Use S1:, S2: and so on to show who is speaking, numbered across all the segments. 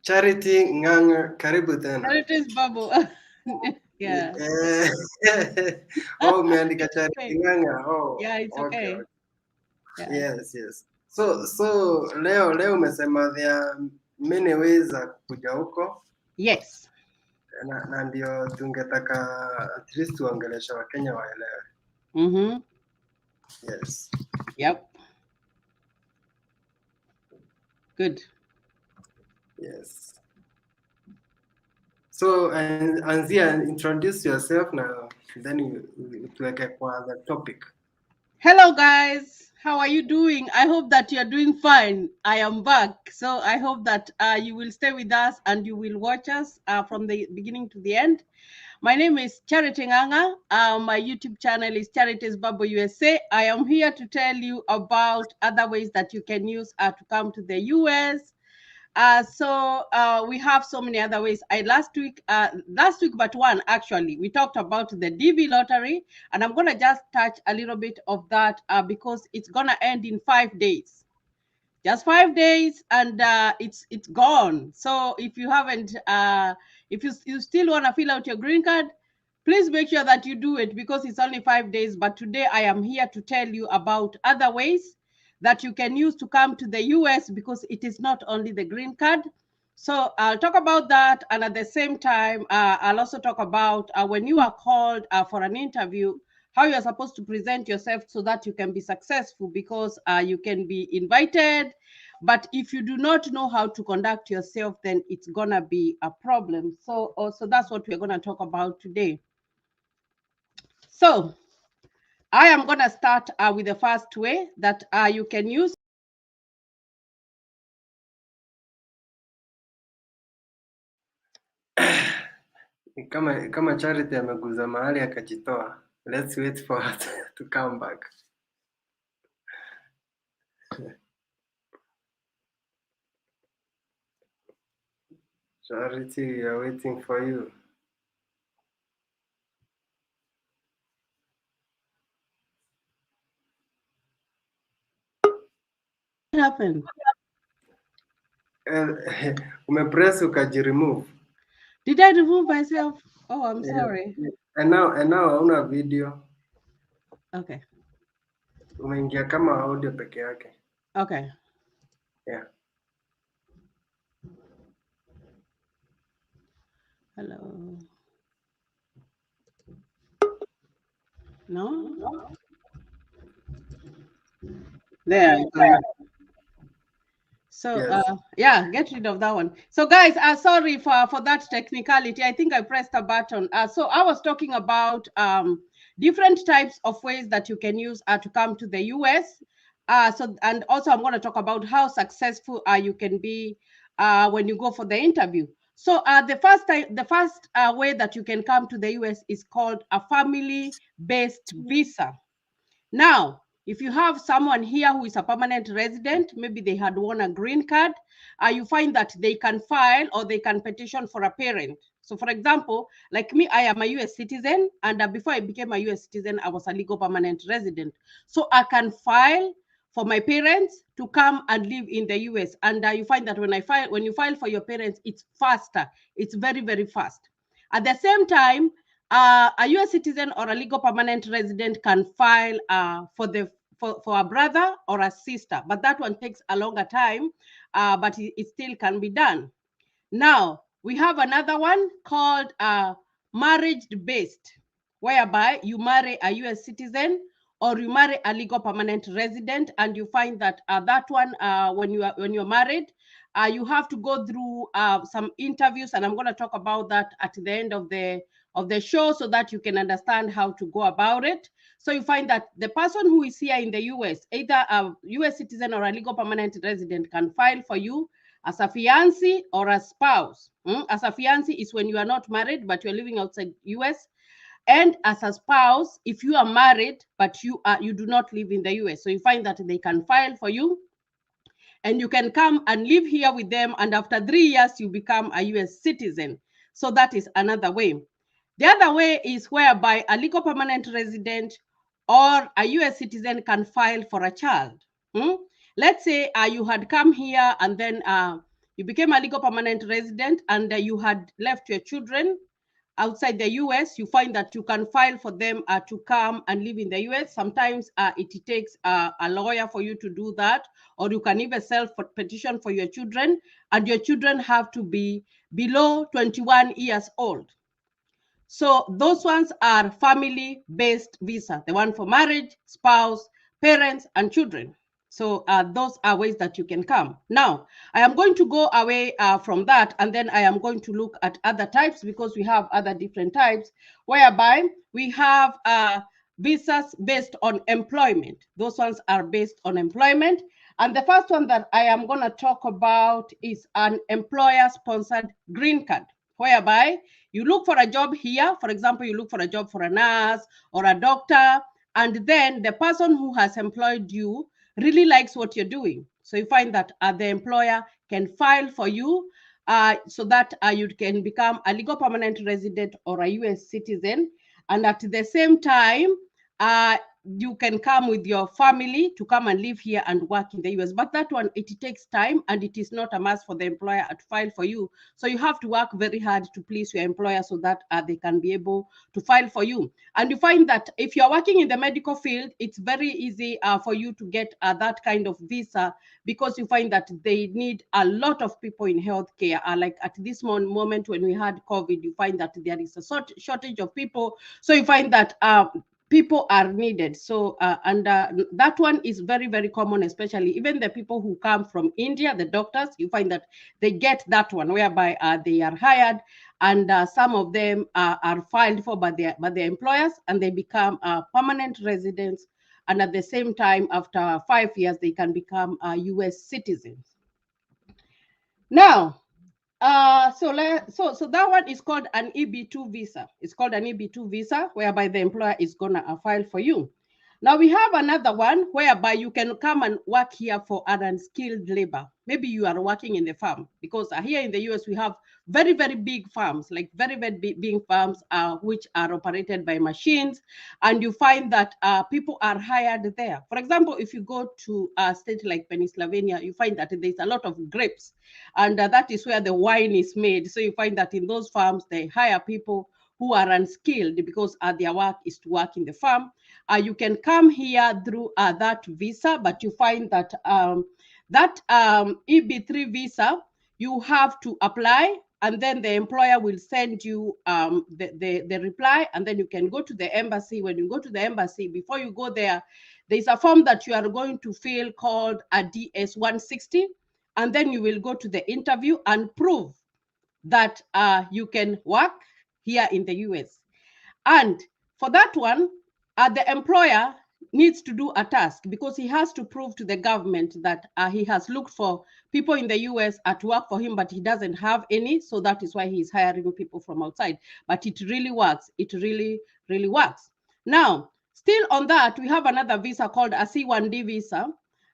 S1: Charity Nganga, karibu tena.
S2: Charity's bubble. Yeah.
S1: Oh, umeandika Charity
S2: Okay.
S1: Nganga. Oh,
S2: Yeah, it's
S1: okay.
S2: okay. Yeah.
S1: Yes. So leo umesema there are many ways za kuja huko
S2: Yes.
S1: na ndio tungetaka at least tuongelesha Wakenya waelewe.
S2: Mm-hmm.
S1: Yes.
S2: Yep. Good.
S1: Yes. So Anzia, introduce yourself now, then you tuweke kwa the topic.
S2: Hello, guys. How are you doing? I hope that you're doing fine. I am back. So I hope that you will stay with us and you will watch us from the beginning to the end. My name is Charity Nganga. My YouTube channel is Charity's Bubble USA. I am here to tell you about other ways that you can use to come to the US. We have so many other ways. Last week but one actually, we talked about the DV lottery, and I'm gonna just touch a little bit of that because it's gonna end in 5 days. Just 5 days, and it's gone. So if you haven't, if you still wanna fill out your green card, please make sure that you do it because it's only 5 days. But today I am here to tell you about other ways that you can use to come to the US because it is not only the green card. So I'll talk about that. And at the same time, I'll also talk about when you are called for an interview, how you're supposed to present yourself so that you can be successful because you can be invited. But if you do not know how to conduct yourself, then it's gonna be a problem. So that's what we're gonna talk about today. So I am gonna start with the first way that you can use.
S1: Kama Charity ameguza mahali akajitoa. Let's wait for her to come back. Charity, we are waiting for you.
S2: What happened?
S1: Umepress ukajiremove.
S2: Did I remove myself? Oh, I'm sorry.
S1: And now hauna video.
S2: Okay.
S1: Umeingia kama audio peke yake.
S2: Okay.
S1: Yeah.
S2: Hello. No? There. So
S1: Yes.
S2: yeah, get rid of that one. So guys, sorry for that technicality. I think I pressed a button. So I was talking about different types of ways that you can use to come to the US. And also I'm going to talk about how successful you can be when you go for the interview. So the first way that you can come to the US is called a family-based visa. Now, if you have someone here who is a permanent resident, maybe they had won a green card, you find that they can file or they can petition for a parent. So, for example, like me, I am a US citizen, and before I became a US citizen, I was a legal permanent resident. So, I can file for my parents to come and live in the US. And you find that when you file for your parents, it's faster. It's very, very fast. At the same time, a US citizen or a legal permanent resident can file for a brother or a sister, but that one takes a longer time, but it still can be done. Now, we have another one called marriage-based, whereby you marry a US citizen or you marry a legal permanent resident, and you find that that one, when you're married, you have to go through some interviews, and I'm going to talk about that at the end of the show so that you can understand how to go about it. So you find that the person who is here in the US, either a US citizen or a legal permanent resident, can file for you as a fiancé or a spouse. As a fiancé is when you are not married but you're living outside US, and as a spouse, if you are married but you do not live in the US, so you find that they can file for you and you can come and live here with them, and after 3 years you become a US citizen. So that is another way. The other way is whereby a legal permanent resident or a US citizen can file for a child. Let's say you had come here and then you became a legal permanent resident, and you had left your children outside the US, you find that you can file for them to come and live in the US. Sometimes it takes a lawyer for you to do that, or you can even self-petition for your children, and your children have to be below 21 years old. So those ones are family-based visa, the one for marriage, spouse, parents, and children. So those are ways that you can come. Now, I am going to go away from that, and then I am going to look at other types, because we have other different types, whereby we have visas based on employment. Those ones are based on employment. And the first one that I am going to talk about is an employer-sponsored green card, whereby you look for a job here. For example, you look for a job for a nurse or a doctor, and then the person who has employed you really likes what you're doing. So you find that the employer can file for you so that you can become a legal permanent resident or a US citizen. And at the same time, you can come with your family to come and live here and work in the US. But that one, it takes time, and it is not a must for the employer to file for you. So you have to work very hard to please your employer so that they can be able to file for you. And you find that if you're working in the medical field, it's very easy for you to get that kind of visa, because you find that they need a lot of people in healthcare. Like at this moment when we had COVID, you find that there is a shortage of people. So you find that people are needed. So that one is very, very common, especially even the people who come from India, the doctors, you find that they get that one, whereby they are hired, and some of them are filed for by their employers, and they become permanent residents. And at the same time, after 5 years, they can become US citizens. Now, so that one is called an Eb2 visa. It's called an Eb2 visa, whereby the employer is gonna file for you. Now we have another one whereby you can come and work here for an unskilled labor. Maybe you are working in the farm, because here in the US we have very, very big farms, like very, very big farms which are operated by machines, and you find that people are hired there. For example, if you go to a state like Pennsylvania, you find that there's a lot of grapes, and that is where the wine is made. So you find that in those farms they hire people who are unskilled, because their work is to work in the farm. You can come here through that visa, but you find that Eb3 visa, you have to apply, and then the employer will send you the reply, and then you can go to the embassy. When you go to the embassy, before you go there, there's a form that you are going to fill called a DS-160, and then you will go to the interview and prove that you can work here in the US. And for that one, the employer needs to do a task, because he has to prove to the government that he has looked for people in the US to work for him, but he doesn't have any. So that is why he's hiring people from outside. But it really works. It really, really works. Now, still on that, we have another visa called a C1d Visa.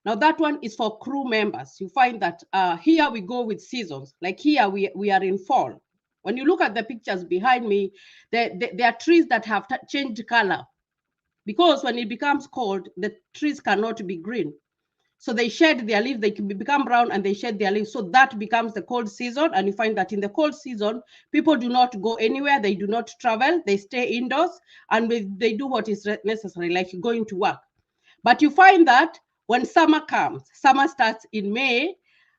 S2: Now that one is for crew members. You find that here we go with seasons. Like here we are in fall. When you look at the pictures behind me, there are trees that have changed color, because when it becomes cold, the trees cannot be green. So they shed their leaves, they can become brown, and they shed their leaves. So that becomes the cold season. And you find that in the cold season, people do not go anywhere. They do not travel. They stay indoors, and they do what is necessary, like going to work. But you find that when summer comes, summer starts in May.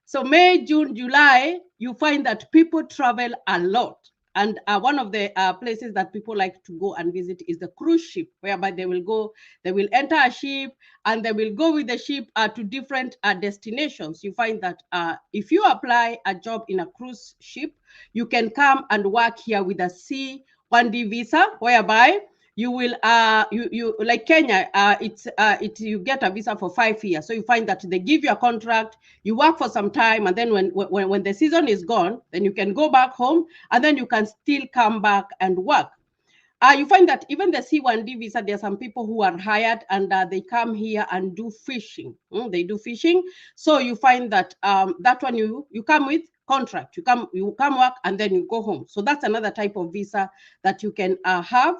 S2: So May, June, July, you find that people travel a lot. And one of the places that people like to go and visit is the cruise ship, whereby they will enter a ship, and they will go with the ship to different destinations. You find that if you apply a job in a cruise ship, you can come and work here with a C1d visa, whereby you will you like Kenya, you get a visa for 5 years. So you find that they give you a contract, you work for some time, and then when the season is gone, then you can go back home, and then you can still come back and work. You find that even the C1d visa, there are some people who are hired, and they come here and do fishing. They do fishing. So you find that that one you come with contract, you come work, and then you go home. So that's another type of visa that you can have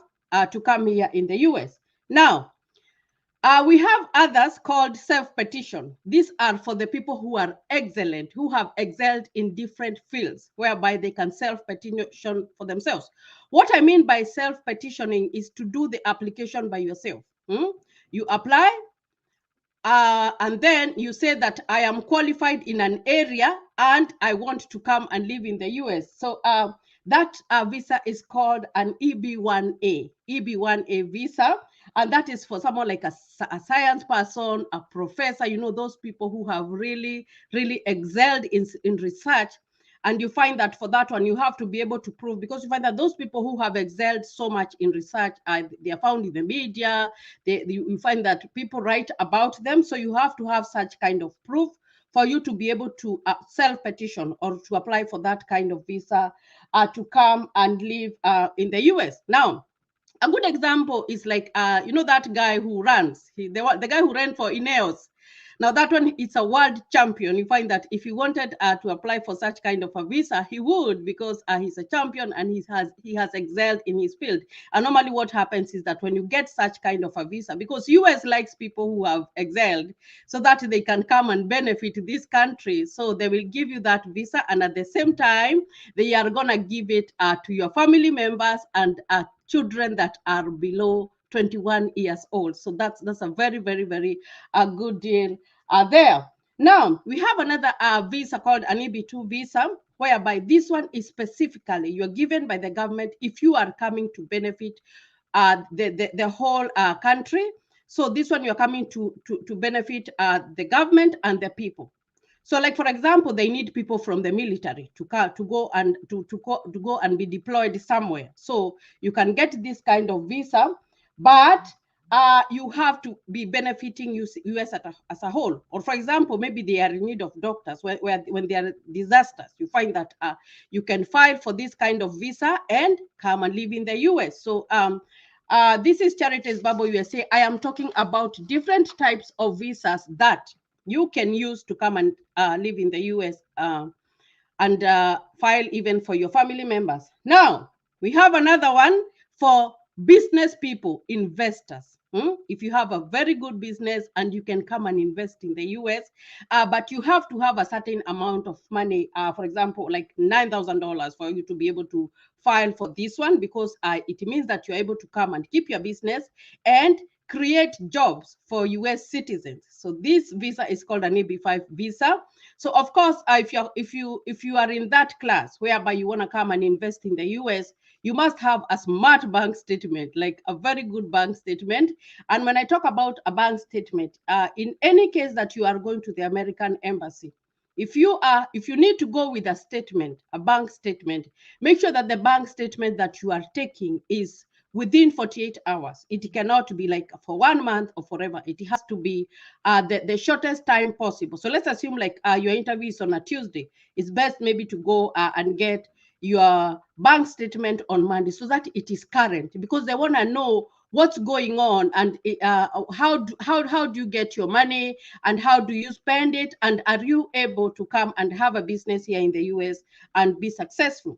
S2: to come here in the US. Now, We have others called self-petition. These are for the people who are excellent, who have excelled in different fields, whereby they can self-petition for themselves. What I mean by self-petitioning is to do the application by yourself. You apply, and then you say that I am qualified in an area and I want to come and live in the US. So that visa is called an Eb1A visa. And that is for someone like a science person, a professor, you know, those people who have really, really excelled in research. And you find that for that one, you have to be able to prove, because you find that those people who have excelled so much in research, they are found in the media. You find that people write about them. So you have to have such kind of proof for you to be able to self-petition or to apply for that kind of visa to come and live in the US. Now, a good example is like, you know, that guy who runs, the guy who ran for Ineos. Now that one, it's a world champion. You find that if he wanted to apply for such kind of a visa, he would, because he's a champion and he has excelled in his field. And normally what happens is that when you get such kind of a visa, because US likes people who have excelled so that they can come and benefit this country. So they will give you that visa, and at the same time, they are gonna give it to your family members and children that are below 21 years old. So that's a very, very, very good deal there. Now, we have another visa called an Eb2 Visa, whereby this one is specifically you're given by the government if you are coming to benefit the whole country. So this one, you're coming to benefit the government and the people. So, like for example, they need people from the military to go and be deployed somewhere. So you can get this kind of visa, but you have to be benefiting US as a whole. Or for example, maybe they are in need of doctors when there are disasters. You find that you can file for this kind of visa and come and live in the US. So this is Charities Bubble USA. I am talking about different types of visas that you can use to come and live in the US and file even for your family members. Now, we have another one for business people, investors. If you have a very good business and you can come and invest in the US, but you have to have a certain amount of money, for example, like $9,000 for you to be able to file for this one, because it means that you're able to come and keep your business and create jobs for US citizens. So this visa is called an EB5 visa. So of course, if you are in that class whereby you want to come and invest in the US, you must have a smart bank statement, like a very good bank statement. And when I talk about a bank statement, in any case that you are going to the American embassy, if you need to go with a statement, a bank statement, make sure that the bank statement that you are taking is within 48 hours. It cannot be like for 1 month or forever. It has to be the shortest time possible. So let's assume like your interview is on a Tuesday. It's best maybe to go and get your bank statement on Monday so that it is current, because they want to know what's going on and how do you get your money and how do you spend it, and are you able to come and have a business here in the US and be successful.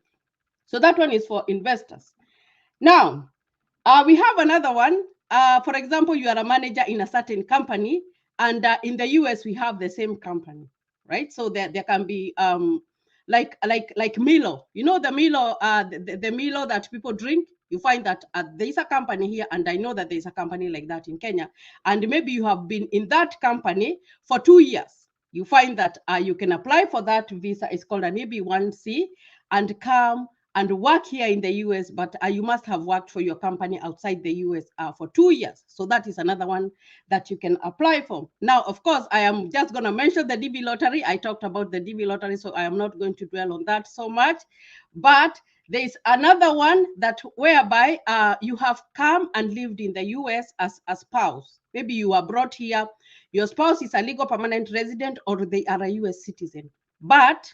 S2: So that one is for investors. Now, we have another one. For example, you are a manager in a certain company, and in the US we have the same company, right? So there can be like Milo. You know the Milo, the Milo that people drink. You find that there is a company here, and I know that there is a company like that in Kenya, and maybe you have been in that company for 2 years. You find that you can apply for that visa. It's called an EB1C, and come and work here in the US, but you must have worked for your company outside the US for 2 years. So that is another one that you can apply for. Now, of course, I am just going to mention the DB lottery. I talked about the DB lottery, so I am not going to dwell on that so much. But there is another one that whereby you have come and lived in the US as a spouse. Maybe you are brought here. Your spouse is a legal permanent resident, or they are a US citizen. But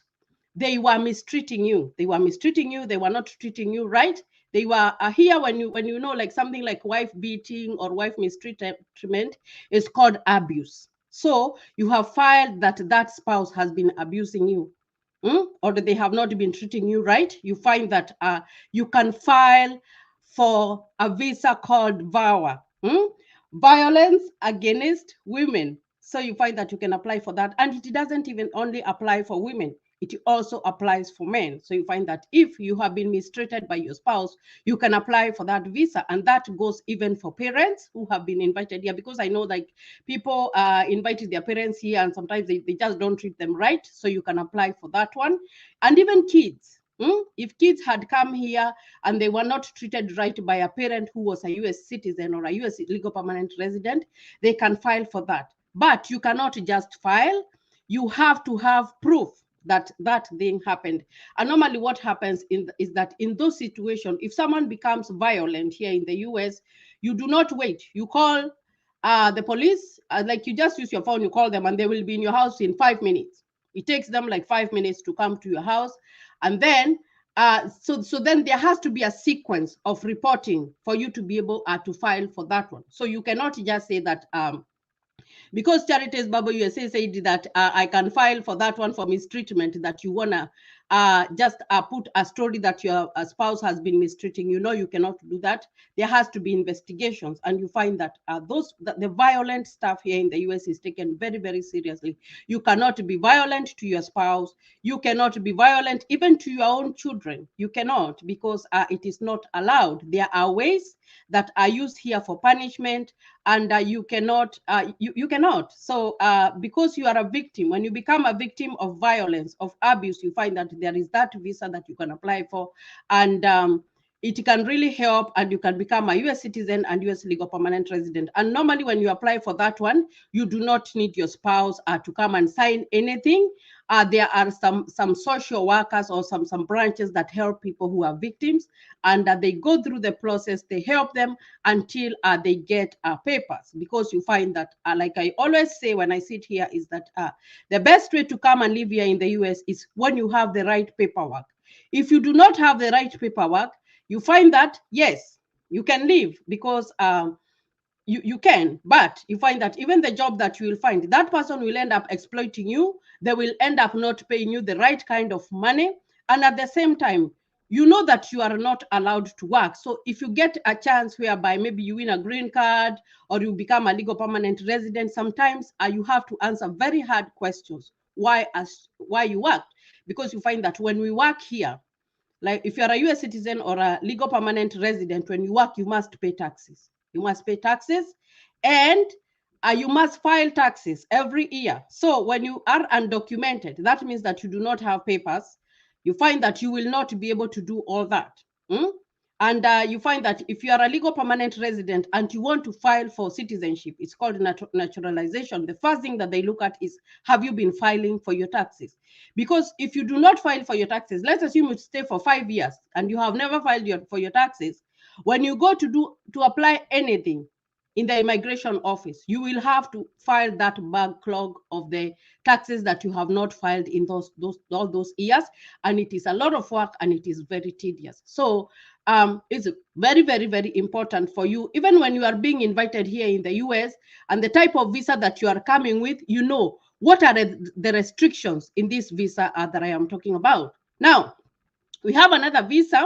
S2: they were mistreating you. They were mistreating you. They were not treating you right. They were here when you know, like something like wife beating or wife mistreatment is called abuse. So you have filed that spouse has been abusing you, or that they have not been treating you right. You find that you can file for a visa called VAWA. violence against women. So you find that you can apply for that. And it doesn't even only apply for women. It also applies for men. So you find that if you have been mistreated by your spouse, you can apply for that visa. And that goes even for parents who have been invited here, because I know like people invited their parents here and sometimes they just don't treat them right. So you can apply for that one. And even kids. If kids had come here and they were not treated right by a parent who was a US citizen or a US legal permanent resident, they can file for that. But you cannot just file. You have to have proof that that thing happened. And normally what happens is that in those situations, if someone becomes violent here in the US, you do not wait. You call the police, like you just use your phone, you call them and they will be in your house in 5 minutes. It takes them like 5 minutes to come to your house. And then so then there has to be a sequence of reporting for you to be able to file for that one. So you cannot just say that because Charities Bubble USA said that I can file for that one for mistreatment, that you wanna just put a story that your spouse has been mistreating. You know, you cannot do that. There has to be investigations, and you find that the violent stuff here in the US is taken very, very seriously. You cannot be violent to your spouse. You cannot be violent even to your own children. You cannot, because it is not allowed. There are ways that are used here for punishment, and you cannot. You cannot. So because you are a victim, when you become a victim of violence, of abuse, you find that there is that visa that you can apply for, and it can really help, and you can become a US citizen and US legal permanent resident. And normally when you apply for that one, you do not need your spouse to come and sign anything. There are some social workers or some branches that help people who are victims, and they go through the process. They help them until they get papers, because you find that, like I always say when I sit here, is that the best way to come and live here in the US is when you have the right paperwork. If you do not have the right paperwork, you find that, yes, you can live, because you can, but you find that even the job that you will find, that person will end up exploiting you. They will end up not paying you the right kind of money. And at the same time, you know that you are not allowed to work. So if you get a chance whereby maybe you win a green card or you become a legal permanent resident, sometimes you have to answer very hard questions. Why you worked? Because you find that when we work here, like if you're a US citizen or a legal permanent resident, when you work, you must pay taxes. You must pay taxes, and you must file taxes every year. So when you are undocumented, that means that you do not have papers. You find that you will not be able to do all that. And you find that if you are a legal permanent resident and you want to file for citizenship, it's called naturalization. The first thing that they look at is, have you been filing for your taxes? Because if you do not file for your taxes, let's assume you stay for 5 years and you have never filed for your taxes. When you go to apply anything in the immigration office, you will have to file that backlog of the taxes that you have not filed in all those years, and it is a lot of work and it is very tedious. So it's very, very, very important for you, even when you are being invited here in the US, and the type of visa that you are coming with, you know what are the restrictions in this visa that I am talking about. Now, we have another visa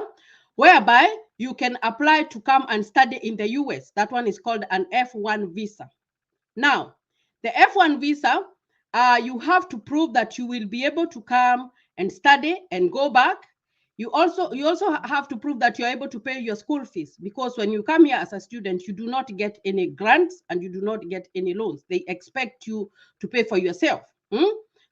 S2: whereby you can apply to come and study in the US. That one is called an F1 visa. Now, the F1 visa, you have to prove that you will be able to come and study and go back. You also have to prove that you're able to pay your school fees, because when you come here as a student, you do not get any grants and you do not get any loans. They expect you to pay for yourself.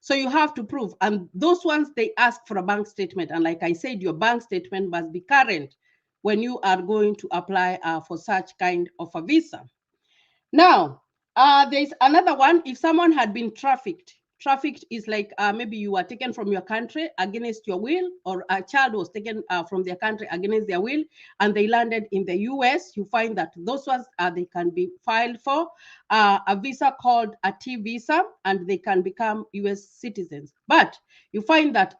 S2: So you have to prove, and those ones, they ask for a bank statement. And like I said, your bank statement must be current when you are going to apply for such kind of a visa. Now, there's another one. If someone had been trafficked is like maybe you were taken from your country against your will, or a child was taken from their country against their will, and they landed in the US. You find that those ones they can be filed for a visa called a T visa, and they can become US citizens. But you find that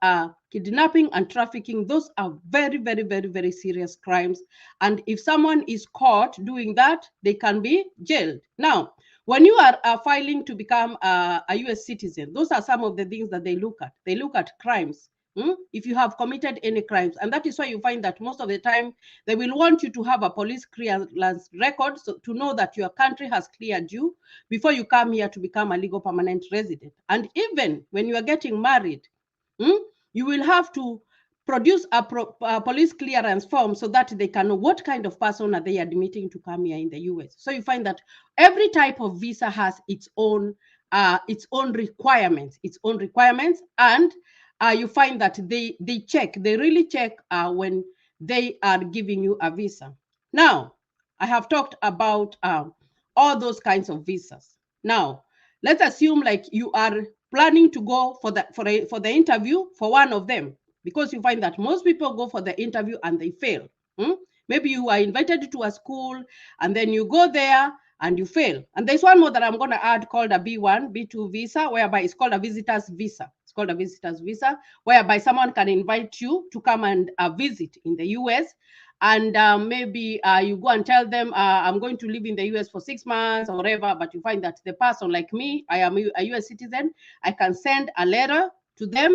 S2: kidnapping and trafficking, those are very, very, very, very serious crimes. And if someone is caught doing that, they can be jailed. Now, when you are filing to become a US citizen, those are some of the things that they look at. They look at crimes. if you have committed any crimes. And that is why you find that most of the time they will want you to have a police clearance record, so to know that your country has cleared you before you come here to become a legal permanent resident. And even when you are getting married, you will have to produce a police clearance form so that they can know what kind of person are they admitting to come here in the US. So you find that every type of visa has its own requirements, and you find that they really check when they are giving you a visa. Now, I have talked about all those kinds of visas. Now, let's assume like you are planning to go for the interview for one of them, because you find that most people go for the interview and they fail. Maybe you are invited to a school and then you go there and you fail. And there's one more that I'm going to add called a B1, B2 visa, whereby it's called a visitor's visa. It's called a visitor's visa, whereby someone can invite you to come and visit in the US. And maybe you go and tell them, I'm going to live in the US for 6 months or whatever, but you find that the person, like me, I am a US citizen, I can send a letter to them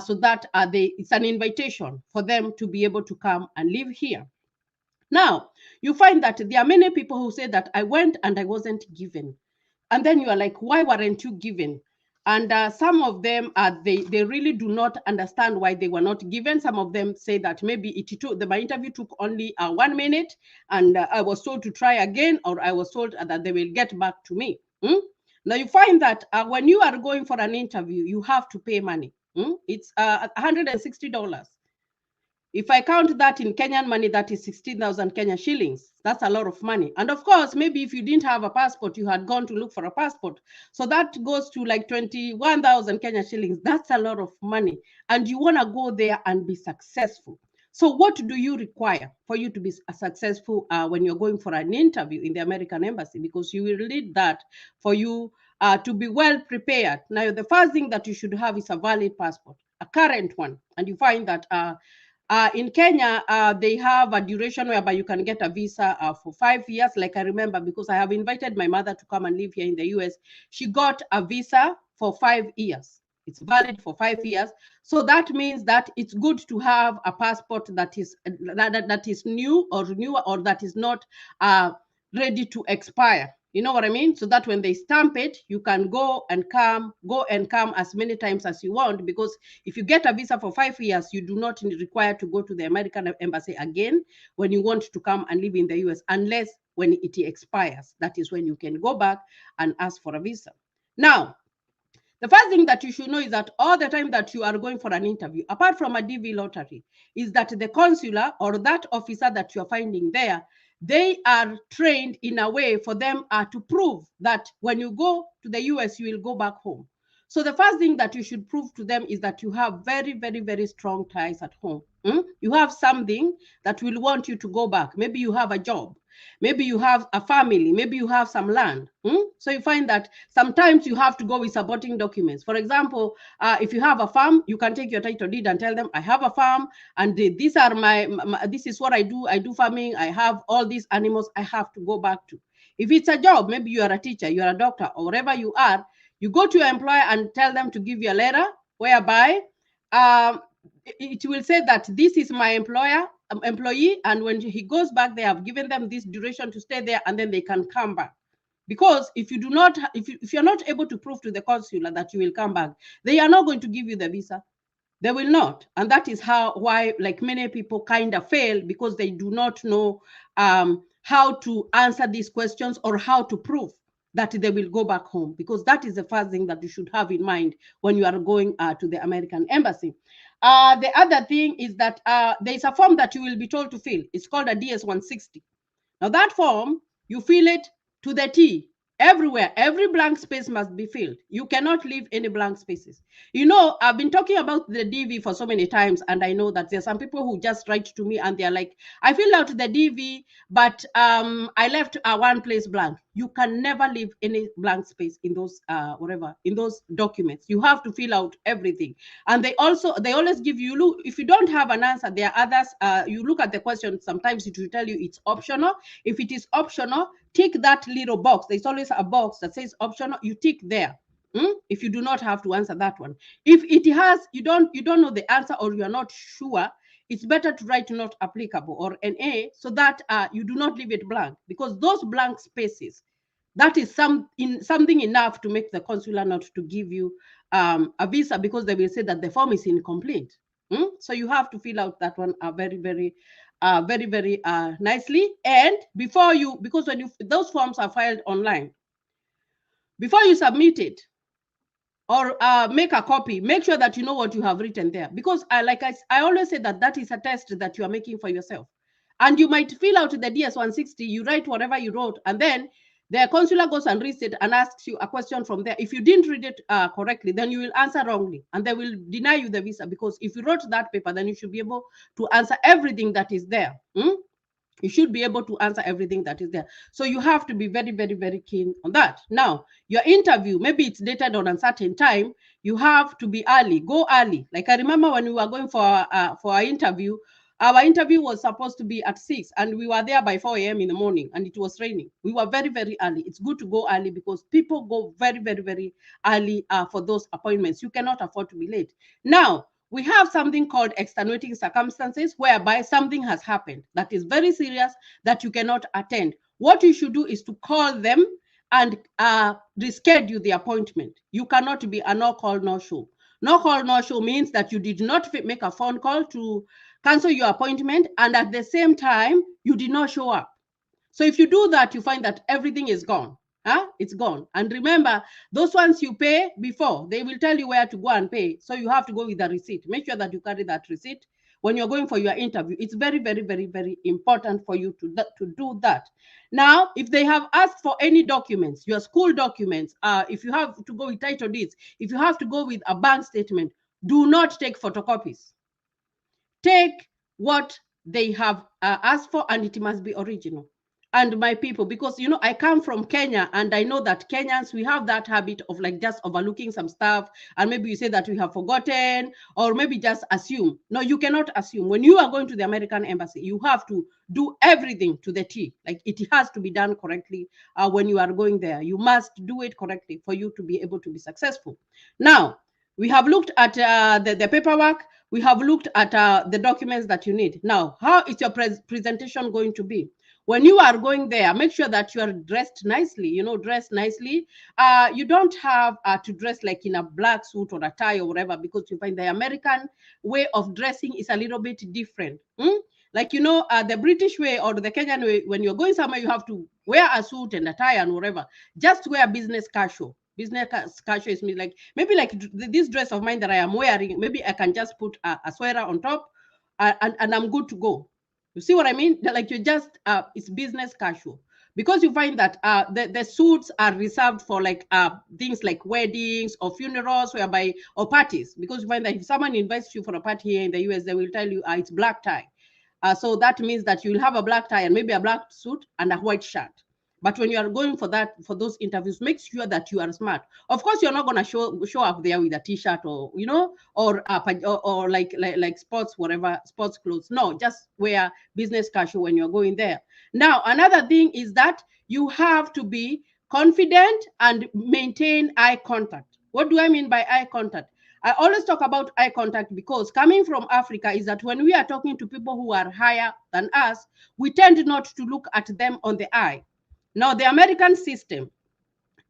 S2: so that it's an invitation for them to be able to come and live here. Now, you find that there are many people who say that I went and I wasn't given. And then you are like, why weren't you given? And some of them, they really do not understand why they were not given. Some of them say that maybe my interview took only 1 minute and I was told to try again, or I was told that they will get back to me. Now you find that when you are going for an interview, you have to pay money. It's $160. If I count that in Kenyan money, that is 16,000 Kenya shillings. That's a lot of money. And of course, maybe if you didn't have a passport, you had gone to look for a passport. So that goes to like 21,000 Kenya shillings. That's a lot of money. And you want to go there and be successful. So what do you require for you to be successful when you're going for an interview in the American Embassy? Because you will need that for you to be well prepared. Now, the first thing that you should have is a valid passport, a current one. And you find that in Kenya, they have a duration whereby you can get a visa for 5 years. Like I remember, because I have invited my mother to come and live here in the US. She got a visa for 5 years. It's valid for 5 years. So that means that it's good to have a passport that is new or that is not ready to expire. You know what I mean? So that when they stamp it, you can go and come as many times as you want. Because if you get a visa for 5 years, you do not require to go to the American Embassy again when you want to come and live in the US, unless when it expires. That is when you can go back and ask for a visa. Now, the first thing that you should know is that all the time that you are going for an interview, apart from a DV lottery, is that the consular or that officer that you're finding there, they are trained in a way for them to prove that when you go to the US, you will go back home. So the first thing that you should prove to them is that you have very, very, very strong ties at home. You have something that will want you to go back. Maybe you have a job. Maybe you have a family. Maybe you have some land. So you find that sometimes you have to go with supporting documents. For example, if you have a farm, you can take your title deed and tell them, I have a farm and these are this is what I do. I do farming. I have all these animals I have to go back to. If it's a job, maybe you are a teacher, you are a doctor, or wherever you are, you go to your employer and tell them to give you a letter whereby it will say that this is my employee, and when he goes back, they have given them this duration to stay there, and then they can come back. Because if you're not able to prove to the consular that you will come back, they are not going to give you the visa. They will not. And that is why like many people kind of fail, because they do not know how to answer these questions or how to prove that they will go back home, because that is the first thing that you should have in mind when you are going to the American Embassy. The other thing is that there is a form that you will be told to fill. It's called a DS-160. Now that form, you fill it to the T. Everywhere, every blank space must be filled. You cannot leave any blank spaces. You know, I've been talking about the DV for so many times, and I know that there's some people who just write to me and they're like, I filled out the DV, but I left one place blank. You can never leave any blank space in those in those documents. You have to fill out everything. And they always give you, look, if you don't have an answer, there are others. You look at the question, sometimes it will tell you it's optional. If it is optional, tick that little box. There's always a box that says optional. You tick there. If you do not have to answer that one. If it has, you don't know the answer or you are not sure, it's better to write not applicable or NA so that you do not leave it blank, because those blank spaces, that is something enough to make the consular not to give you a visa, because they will say that the form is incomplete. So you have to fill out that one very, very nicely. And before you, because when those forms are filed online, before you submit it or make a copy, make sure that you know what you have written there, because I always say that is a test that you are making for yourself. And you might fill out the DS-160, you write whatever you wrote, and then the consular goes and reads it and asks you a question from there. If you didn't read it correctly, then you will answer wrongly, and they will deny you the visa, because if you wrote that paper, then you should be able to answer everything that is there. You should be able to answer everything that is there. So you have to be very, very, very keen on that. Now, your interview, maybe it's dated on a certain time. You have to be early. Go early. Like I remember when we were going for our interview was supposed to be at 6, and we were there by 4 a.m. in the morning, and it was raining. We were very, very early. It's good to go early, because people go very, very, very early for those appointments. You cannot afford to be late. Now, we have something called extenuating circumstances, whereby something has happened that is very serious that you cannot attend. What you should do is to call them and reschedule the appointment. You cannot be a no call, no show. No call, no show means that you did not make a phone call to cancel your appointment, and at the same time, you did not show up. So if you do that, you find that everything is gone. It's gone. And remember, those ones you pay before, they will tell you where to go and pay. So you have to go with a receipt. Make sure that you carry that receipt when you're going for your interview. It's very, very, very, very important for you to do that. Now, if they have asked for any documents, your school documents, if you have to go with title deeds, if you have to go with a bank statement, do not take photocopies. Take what they have asked for, and it must be original. And my people, because I come from Kenya, and I know that Kenyans, we have that habit of like just overlooking some stuff, and maybe you say that we have forgotten, or maybe just assume. No, you cannot assume. When you are going to the American embassy, you have to do everything to the T. Like it has to be done correctly. When you are going there, you must do it correctly for you to be able to be successful. Now, we have looked at the paperwork. We have looked at the documents that you need. Now, how is your presentation going to be? When you are going there, make sure that you are dressed nicely, dress nicely. You don't have to dress like in a black suit or a tie or whatever, because you find the American way of dressing is a little bit different. Like, the British way or the Kenyan way, when you're going somewhere, you have to wear a suit and a tie and whatever. Just wear business casual. Business casual is like, maybe like this dress of mine that I am wearing, maybe I can just put a sweater on top and I'm good to go. You see what I mean? Like you just, it's business casual. Because you find that the suits are reserved for like things like weddings or funerals, or parties. Because you find that if someone invites you for a party here in the US, they will tell you it's black tie. So that means that you will have a black tie and maybe a black suit and a white shirt. But when you are going for those interviews, make sure that you are smart. Of course, you're not going to show up there with a t-shirt or or like sports, whatever, sports clothes. No, just wear business casual when you're going there. Now, another thing is that you have to be confident and maintain eye contact. What do I mean by eye contact? I always talk about eye contact because coming from Africa is that when we are talking to people who are higher than us, we tend not to look at them on the eye. Now, the American system,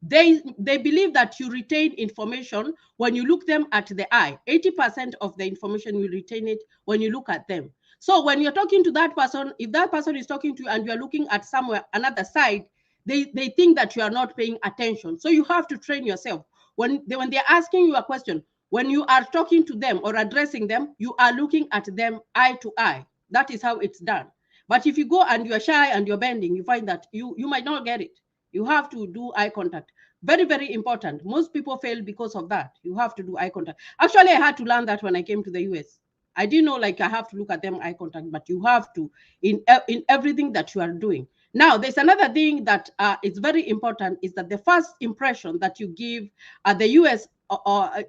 S2: they believe that you retain information when you look them at the eye. 80% of the information, you retain it when you look at them. So when you're talking to that person, if that person is talking to you and you're looking at somewhere, another side, they think that you are not paying attention. So you have to train yourself. When they're asking you a question, when you are talking to them or addressing them, you are looking at them eye to eye. That is how it's done. But if you go and you're shy and you're bending, you find that you might not get it. You have to do eye contact. Very, very important. Most people fail because of that. You have to do eye contact. Actually, I had to learn that when I came to the US. I didn't know like I have to look at them eye contact, but you have to in everything that you are doing. Now, there's another thing that is very important is that the first impression that you give the US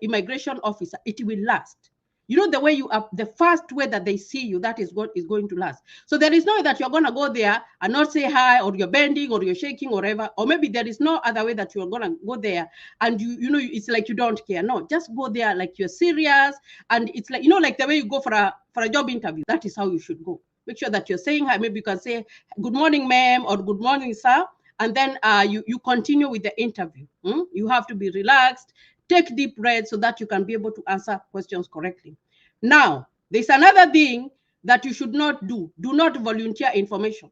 S2: immigration officer, it will last. You know, the way you are, the first way that they see you, that is what is going to last. So there is no way that you're going to go there and not say hi, or you're bending, or you're shaking, or whatever. Or maybe there is no other way that you're going to go there and you know, it's like you don't care. No, just go there like you're serious. And it's like, you know, like the way you go for a job interview, that is how you should go. Make sure that you're saying hi. Maybe you can say, good morning, ma'am, or good morning, sir. And then you continue with the interview. You have to be relaxed. Take deep breaths so that you can be able to answer questions correctly. Now, there's another thing that you should not do. Do not volunteer information.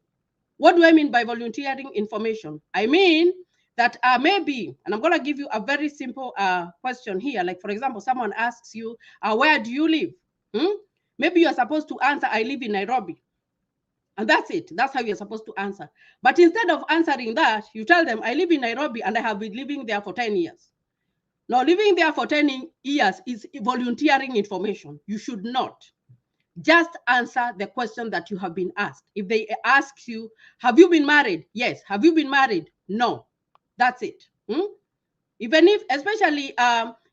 S2: What do I mean by volunteering information? I mean that maybe, and I'm going to give you a very simple question here. Like, for example, someone asks you, where do you live? Maybe you're supposed to answer, I live in Nairobi. And that's it. That's how you're supposed to answer. But instead of answering that, you tell them, I live in Nairobi and I have been living there for 10 years. Now, living there for 10 years is volunteering information. You should not. Just answer the question that you have been asked. If they ask you, have you been married? Yes. Have you been married? No. That's it. Even if, especially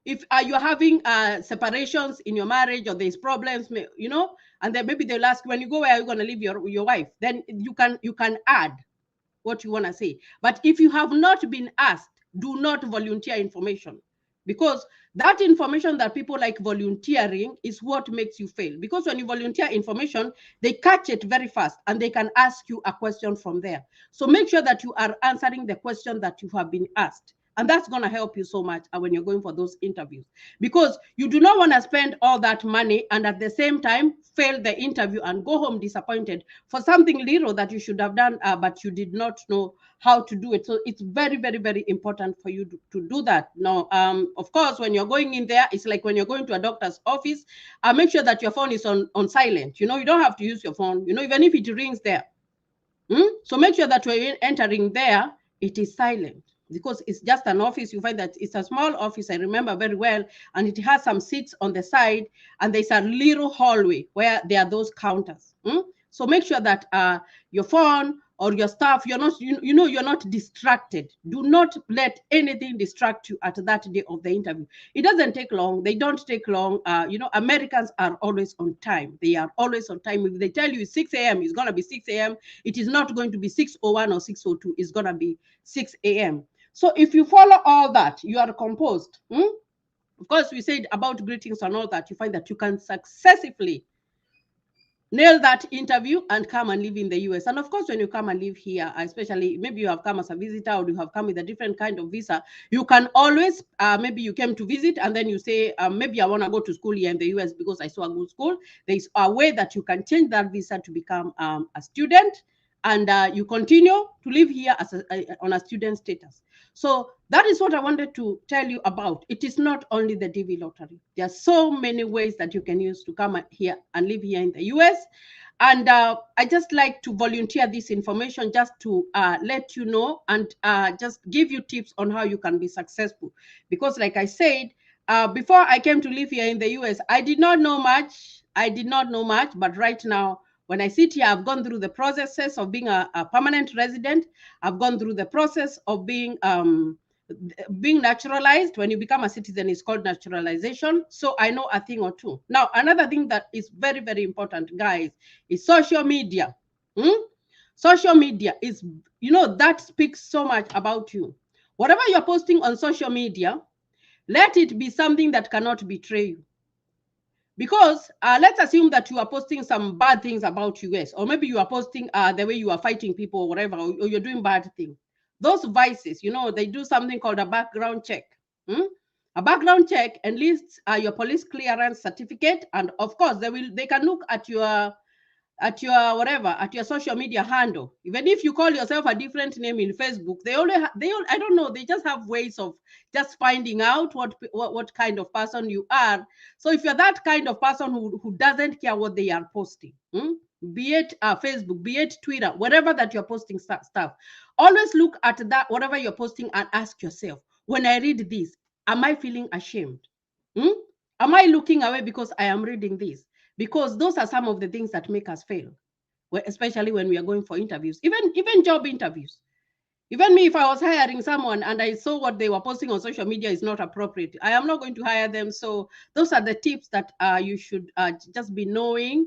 S2: if you're having separations in your marriage, or there's problems, you know, and then maybe they'll ask, when you go, where are you going to leave your wife? Then you can add what you want to say. But if you have not been asked, do not volunteer information, because that information that people like volunteering is what makes you fail. Because when you volunteer information, they catch it very fast and they can ask you a question from there. So make sure that you are answering the question that you have been asked. And that's going to help you so much when you're going for those interviews, because you do not want to spend all that money and at the same time fail the interview and go home disappointed for something little that you should have done, but you did not know how to do it. So it's very, very, very important for you to do that. Now, of course, when you're going in there, it's like when you're going to a doctor's office, make sure that your phone is on silent. You know, you don't have to use your phone, you know, even if it rings there. So make sure that when you're entering there, it is silent, because it's just an office. You find that it's a small office, I remember very well, and it has some seats on the side, and there's a little hallway where there are those counters. So make sure that your phone or your stuff, you're not, you're not distracted. Do not let anything distract you at that day of the interview. It doesn't take long. They don't take long. Americans are always on time. They are always on time. If they tell you 6 a.m., it's going to be 6 a.m. It is not going to be 6:01 or 6:02. It's going to be 6 a.m. So if you follow all that, you are composed. Of course, we said about greetings and all that. You find that you can successfully nail that interview and come and live in the US. And of course, when you come and live here, especially maybe you have come as a visitor or you have come with a different kind of visa, you can always, maybe you came to visit and then you say, maybe I want to go to school here in the US because I saw a good school. There's a way that you can change that visa to become a student, and you continue to live here as on a student status. So that is what I wanted to tell you about. It is not only the DV lottery. There are so many ways that you can use to come here and live here in the US. And I just like to volunteer this information just to let you know and just give you tips on how you can be successful. Because like I said, before I came to live here in the US, I did not know much. But right now, when I sit here, I've gone through the processes of being a permanent resident. I've gone through the process of being naturalized. When you become a citizen, it's called naturalization. So I know a thing or two. Now, another thing that is very, very important, guys, is social media. Social media is, that speaks so much about you. Whatever you're posting on social media, let it be something that cannot betray you. Because let's assume that you are posting some bad things about US, or maybe you are posting the way you are fighting people or whatever, or you're doing bad things. Those vices, they do something called a background check. A background check enlists your police clearance certificate, and of course they can look at your social media handle. Even if you call yourself a different name in Facebook, I don't know, they just have ways of just finding out what kind of person you are. So if you're that kind of person who doesn't care what they are posting, be it Facebook, be it Twitter, whatever that you're posting stuff, always look at that, whatever you're posting, and ask yourself, when I read this, am I feeling ashamed? Am I looking away because I am reading this? Because those are some of the things that make us fail, especially when we are going for interviews, even job interviews. Even me, if I was hiring someone and I saw what they were posting on social media is not appropriate, I am not going to hire them. So those are the tips that you should just be knowing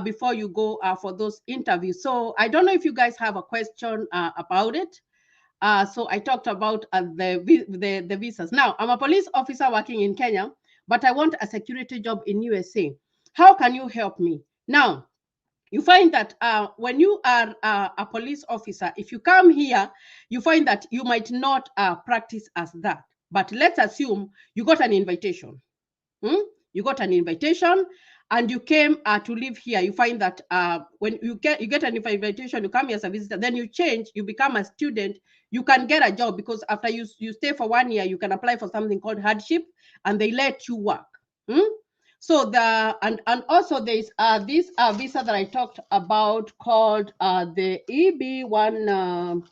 S2: before you go for those interviews. So I don't know if you guys have a question about it. So I talked about the visas. Now, I'm a police officer working in Kenya, but I want a security job in USA. How can you help me? Now, you find that when you are a police officer, if you come here, you find that you might not practice as that. But let's assume you got an invitation. You got an invitation and you came to live here. You find that when you get an invitation, you come here as a visitor, then you change, you become a student, you can get a job, because after you stay for 1 year, you can apply for something called hardship and they let you work. So and also there's this visa that I talked about called the Eb2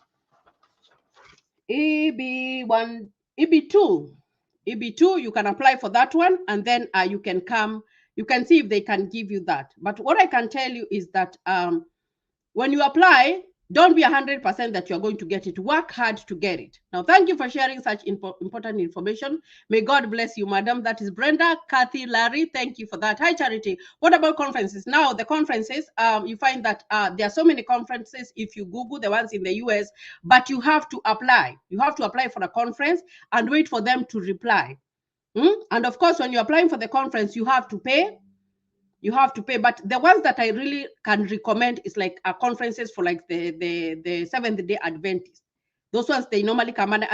S2: Eb2. You can apply for that one, and then you can come, you can see if they can give you that. But what I can tell you is that when you apply, don't be 100% that you're going to get it. Work hard to get it. Now, thank you for sharing such important information. May God bless you, madam. That is Brenda, Kathy, Larry. Thank you for that. Hi, Charity. What about conferences? Now, the conferences, you find that there are so many conferences if you Google the ones in the US, but you have to apply. You have to apply for a conference and wait for them to reply. And of course, when you're applying for the conference, you have to pay. You have to pay, but the ones that I really can recommend is like conferences for like the Seventh-day Adventist. Those ones, they normally come and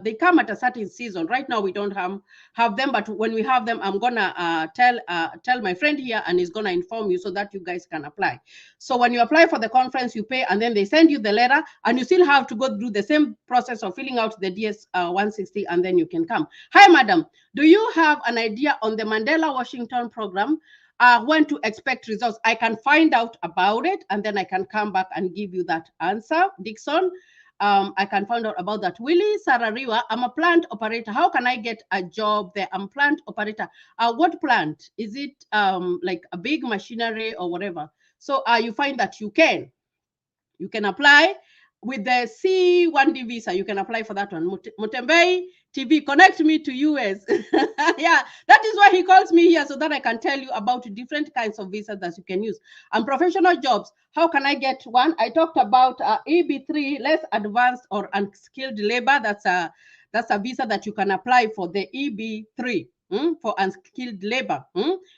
S2: they come at a certain season. Right now we don't have them, but when we have them, I'm gonna tell my friend here, and he's gonna inform you so that you guys can apply. So when you apply for the conference, you pay, and then they send you the letter, and you still have to go through the same process of filling out the DS 160, and then you can come. Hi, madam. Do you have an idea on the Mandela Washington program? When to expect results? I can find out about it, and then I can come back and give you that answer. Dixon, I can find out about that. Willie Sarariwa, I'm a plant operator. How can I get a job there? I'm a plant operator. What plant? Is it like a big machinery or whatever? So you find that you can apply with the C1d Visa. You can apply for that one. Mutembei TV, connect me to US. Yeah, that is why he calls me here, so that I can tell you about different kinds of visas that you can use. And professional jobs, how can I get one? I talked about Eb3, less advanced or unskilled labor. That's a visa that you can apply for, the Eb3 for unskilled labor.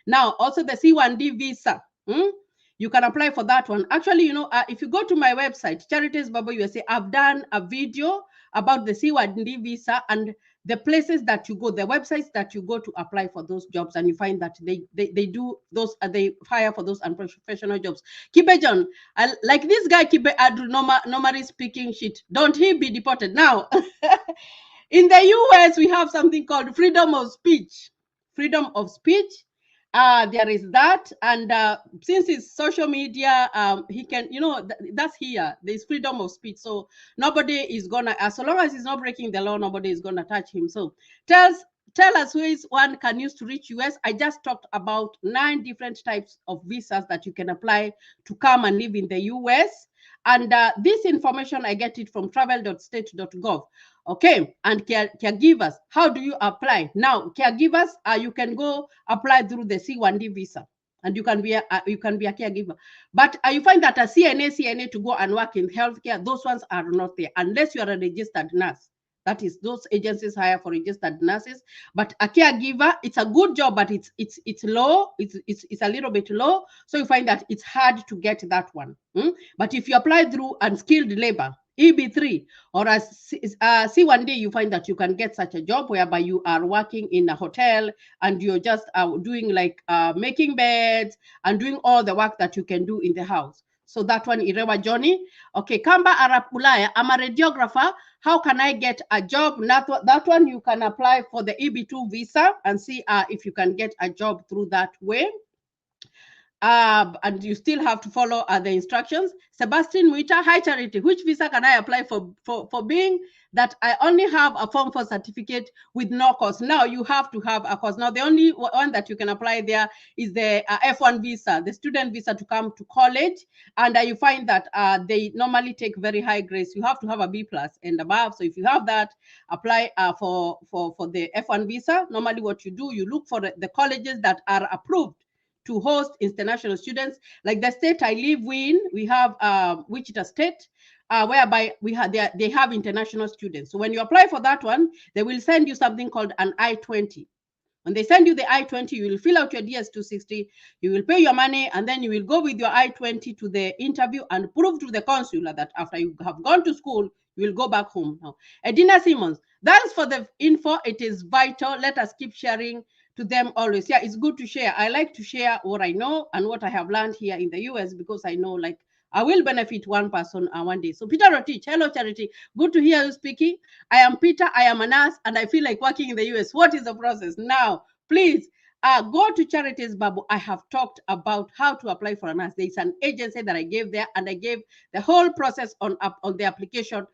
S2: Now, also the C1d Visa. You can apply for that one. Actually, you know, if you go to my website, Charities Bible USA, I've done a video about the C1d Visa and the places that you go, the websites that you go to apply for those jobs, and you find that they do those, they hire for those unprofessional jobs. Kibe John, like this guy Kibe Adru normally speaking shit, don't he be deported? Now, in the US, we have something called freedom of speech. Freedom of speech. There is that, and since it's social media, he can, you know, that's here. There's freedom of speech, so nobody is gonna, so long as he's not breaking the law, nobody is gonna touch him. So tell us ways one can use to reach US. I just talked about 9 different types of visas that you can apply to come and live in the US. And this information, I get it from travel.state.gov. Okay, and caregivers, how do you apply? Now, caregivers, you can go apply through the C1d Visa, and you can be a caregiver. But you find that a CNA to go and work in healthcare, those ones are not there unless you are a registered nurse. That is, those agencies hire for registered nurses. But a caregiver, it's a good job, but it's low. It's a little bit low. So you find that it's hard to get that one. But if you apply through unskilled labor, Eb3 or a C1d, you find that you can get such a job whereby you are working in a hotel and you're just doing like making beds and doing all the work that you can do in the house. So that one, Irewa Johnny. Okay, Kamba Arapulaya, I'm a radiographer. How can I get a job? That one, you can apply for the Eb2 Visa and see if you can get a job through that way. and you still have to follow the instructions. Sebastian Muita, hi Charity, which visa can I apply for being that I only have a form for certificate with no course? Now you have to have a course. Now the only one that you can apply there is the F1 visa, the student visa to come to college, and you find that they normally take very high grades. You have to have a B+ and above. So if you have that, apply for the F1 visa. Normally what you do, you look for the colleges that are approved to host international students. Like the state I live in, we have Wichita State, whereby they have international students. So when you apply for that one, they will send you something called an I-20. When they send you the I-20, you will fill out your DS-260, you will pay your money, and then you will go with your I-20 to the interview and prove to the consular that after you have gone to school, you will go back home. Now, Edina Simmons, thanks for the info. It is vital. Let us keep sharing to them always. Yeah, it's good to share. I like to share what I know and what I have learned here in the US, because I know like I will benefit one person one day. So Peter Rotich, hello Charity. Good to hear you speaking. I am Peter, I am a nurse, and I feel like working in the US. What is the process? Now, please go to Charities Babu. I have talked about how to apply for a nurse. There is an agency that I gave there, and I gave the whole process on the application.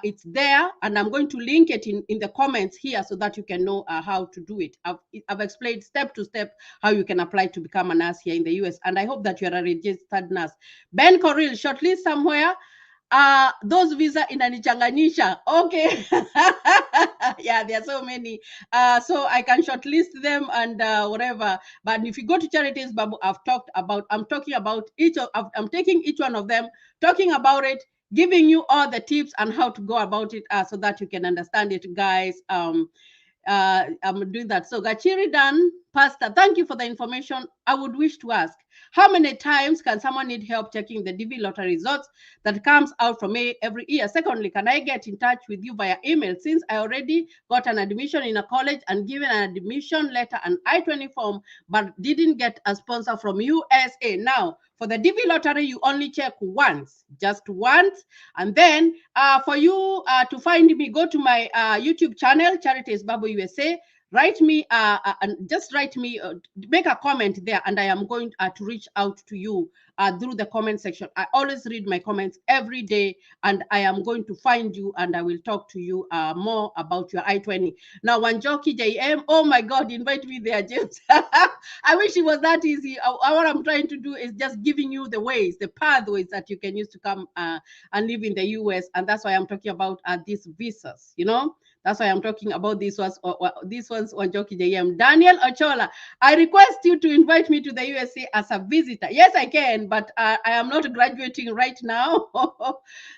S2: It's there, and I'm going to link it in the comments here so that you can know how to do it. I've explained step to step how you can apply to become a nurse here in the US, and I hope that you're a registered nurse. Ben Corril, shortlist somewhere. Those visa inanichanganyisha. Okay. Yeah, there are so many. So I can shortlist them and whatever. But if you go to Charities Babu, I'm talking about I'm taking each one of them, talking about it, giving you all the tips and how to go about it so that you can understand it, guys. I'm doing that. So Gachiri Dan, Pastor, thank you for the information. I would wish to ask, how many times can someone need help checking the DV lottery results that comes out from me every year? Secondly, can I get in touch with you via email, since I already got an admission in a college and given an admission letter and I-20 form, but didn't get a sponsor from USA? Now, for the DV lottery, you only check once, just once. And then for you to find me, go to my YouTube channel, Charities Babu USA. Write me and just write me, make a comment there, and I am going to reach out to you through the comment section. I always read my comments every day, and I am going to find you and I will talk to you more about your I-20. Now, Wanjoki JM, oh my God, invite me there, James. I wish it was that easy. What I'm trying to do is just giving you the ways, the pathways that you can use to come and live in the US, and that's why I'm talking about these visas, you know. That's why I'm talking about these ones Wanjoki JM. Daniel Ochola, I request you to invite me to the USA as a visitor. Yes, I can, but I am not graduating right now.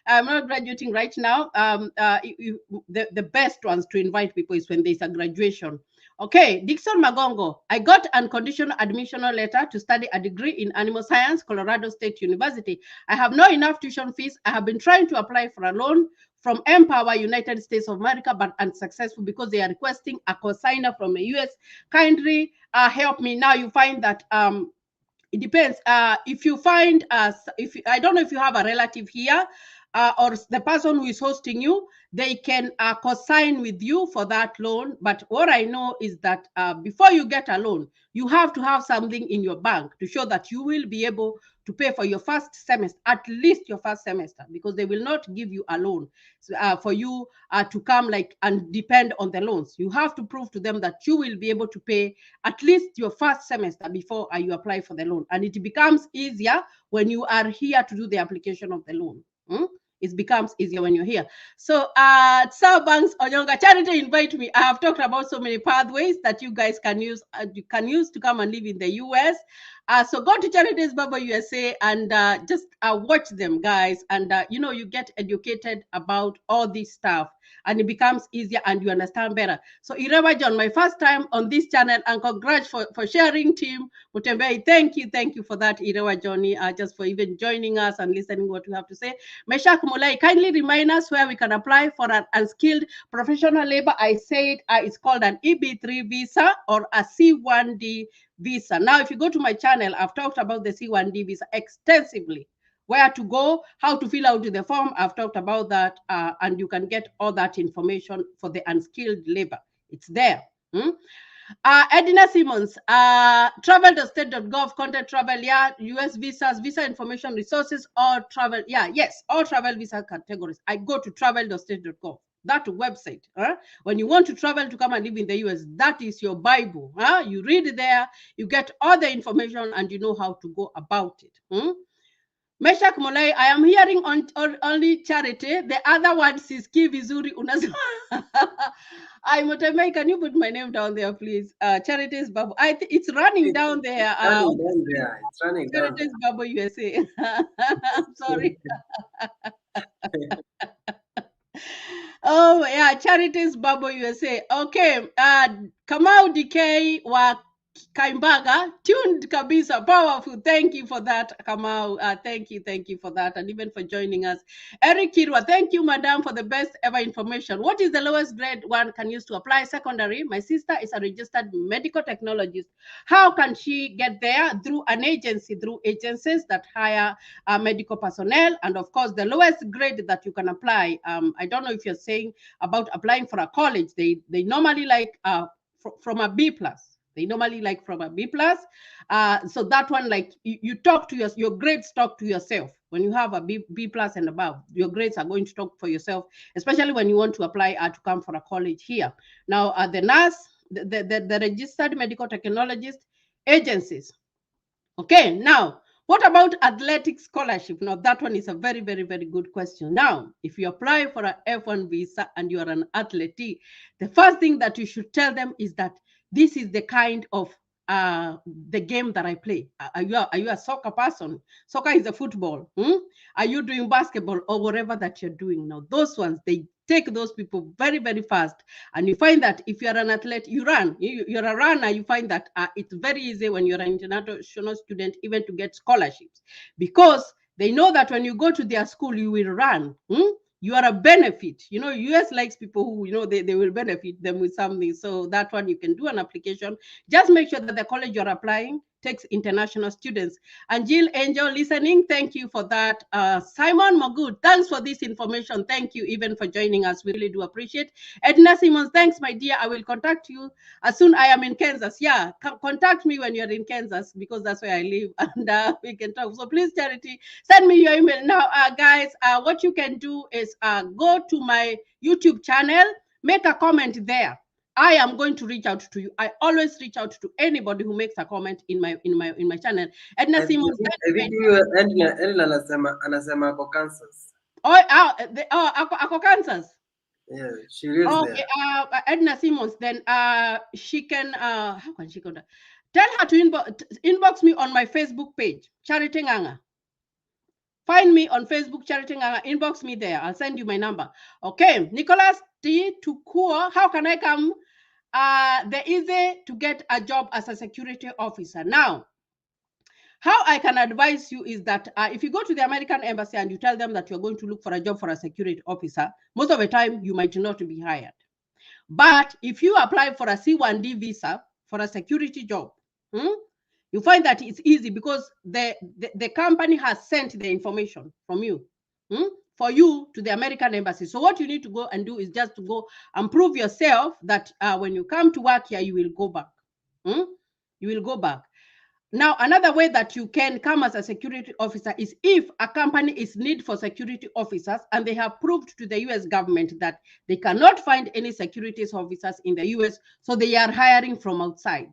S2: I'm not graduating right now. The best ones to invite people is when there's a graduation. Okay, Dixon Magongo, I got unconditional admission letter to study a degree in animal science, Colorado State University. I have not enough tuition fees. I have been trying to apply for a loan from Empower United States of America, but unsuccessful because they are requesting a cosigner from the US. Kindly help me. Now you find that it depends. If you find, I don't know if you have a relative here or the person who is hosting you, they can co-sign with you for that loan. But what I know is that before you get a loan, you have to have something in your bank to show that you will be able to pay for your first semester, at least your first semester, because they will not give you a loan for you to come and depend on the loans. You have to prove to them that you will be able to pay at least your first semester before you apply for the loan. And it becomes easier when you are here to do the application of the loan. It becomes easier when you're here. So Banks Onyonga, Charity, invite me. I have talked about so many pathways that you guys can use to come and live in the US. So go to Charities Babu USA and just watch them, guys. And you get educated about all this stuff, and it becomes easier and you understand better. So Ireba John, my first time on this channel, and congrats for sharing, team Mutembei. Thank you for that, Ireba Johnny, just for even joining us and listening what we have to say. Meshak Mulai, kindly remind us where we can apply for an unskilled professional labor. I said it's called an Eb2 Visa or a C1d Visa. Now, if you go to my channel, I've talked about the C1d Visa extensively. Where to go, how to fill out the form, I've talked about that, and you can get all that information for the unskilled labor. It's there. Edna Simmons, travel.state.gov, contact travel, yeah, US visas, visa information resources, all travel, yeah, yes, all travel visa categories. I go to travel.state.gov. That website, when you want to travel to come and live in the US, that is your Bible. You read it there, you get all the information, and you know how to go about it. Meshak Molai, I am hearing on only Charity. The other one is Vizuri Unazima. I'm Motemei. Can you put my name down there, please? Charity's Babu. It's running down there.
S1: It's running down there. It's running down
S2: Charity's Babu USA. I'm sorry. Oh yeah, Charity's Babu USA. Okay. Kamau DK wa Kaimbaga, tuned kabisa, powerful. Thank you for that, Kamau. Thank you for that, and even for joining us. Eric Kirwa, thank you, madam, for the best ever information. What is the lowest grade one can use to apply secondary? My sister is a registered medical technologist. How can she get there? Through an agency, through agencies that hire medical personnel, and of course, the lowest grade that you can apply. I don't know if you're saying about applying for a college. They normally like from a B plus. They normally like from a B plus. So that one, like you talk to your grades talk to yourself. When you have a B plus and above, your grades are going to talk for yourself, especially when you want to apply to come for a college here. Now, the nurse, the registered medical technologist agencies. Okay, now, what about athletic scholarship? Now, that one is a very, very, very good question. Now, if you apply for an F1 visa and you are an athlete, the first thing that you should tell them is that this is the kind of the game that I play. Are you a soccer person? Soccer is a football. Are you doing basketball or whatever that you're doing? Now, those ones, they take those people very, very fast. And you find that if you're an athlete, you run. You're a runner, you find that it's very easy when you're an international student even to get scholarships, because they know that when you go to their school, you will run. You are a benefit. US likes people who, they will benefit them with something. So that one, you can do an application. Just make sure that the college you're applying takes international students. And Jill Angel listening, thank you for that. Simon Magud, thanks for this information. Thank you even for joining us. We really do appreciate. Edna Simmons, thanks, my dear. I will contact you as soon I am in Kansas. Yeah, contact me when you're in Kansas, because that's where I live, and we can talk. So please, Charity, send me your email. Now, guys, what you can do is go to my YouTube channel, make a comment there. I am going to reach out to you. I always reach out to anybody who makes a comment in my channel. Edna Simmons.
S1: Edna anasema ako Kansas.
S2: Ako Kansas.
S1: Yeah, she lives there.
S2: Edna Simmons. Then she can. How can she contact? Tell her to inbox me on my Facebook page, Charity Nganga. Find me on Facebook, Charity Nganga. Inbox me there. I'll send you my number. Okay, Nicholas T. Tukua. How can I come? The easy to get a job as a security officer. Now, how I can advise you is that if you go to the American embassy and you tell them that you're going to look for a job for a security officer, most of the time you might not be hired. But if you apply for a C1d visa for a security job, you find that it's easy, because the company has sent the information from you for you to the American embassy. So what you need to go and do is just to go and prove yourself that when you come to work here, you will go back. You will go back. Now, another way that you can come as a security officer is if a company is in need for security officers and they have proved to the US government that they cannot find any security officers in the US, so they are hiring from outside.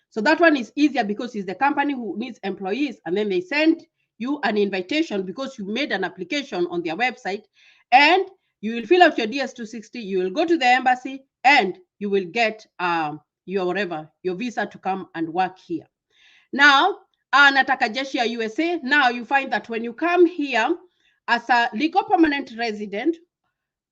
S2: So that one is easier, because it's the company who needs employees, and then they send you an invitation because you made an application on their website, and you will fill out your DS-260, you will go to the embassy, and you will get your visa to come and work here. Now, nataka jeshi ya USA. Now you find that when you come here as a legal permanent resident,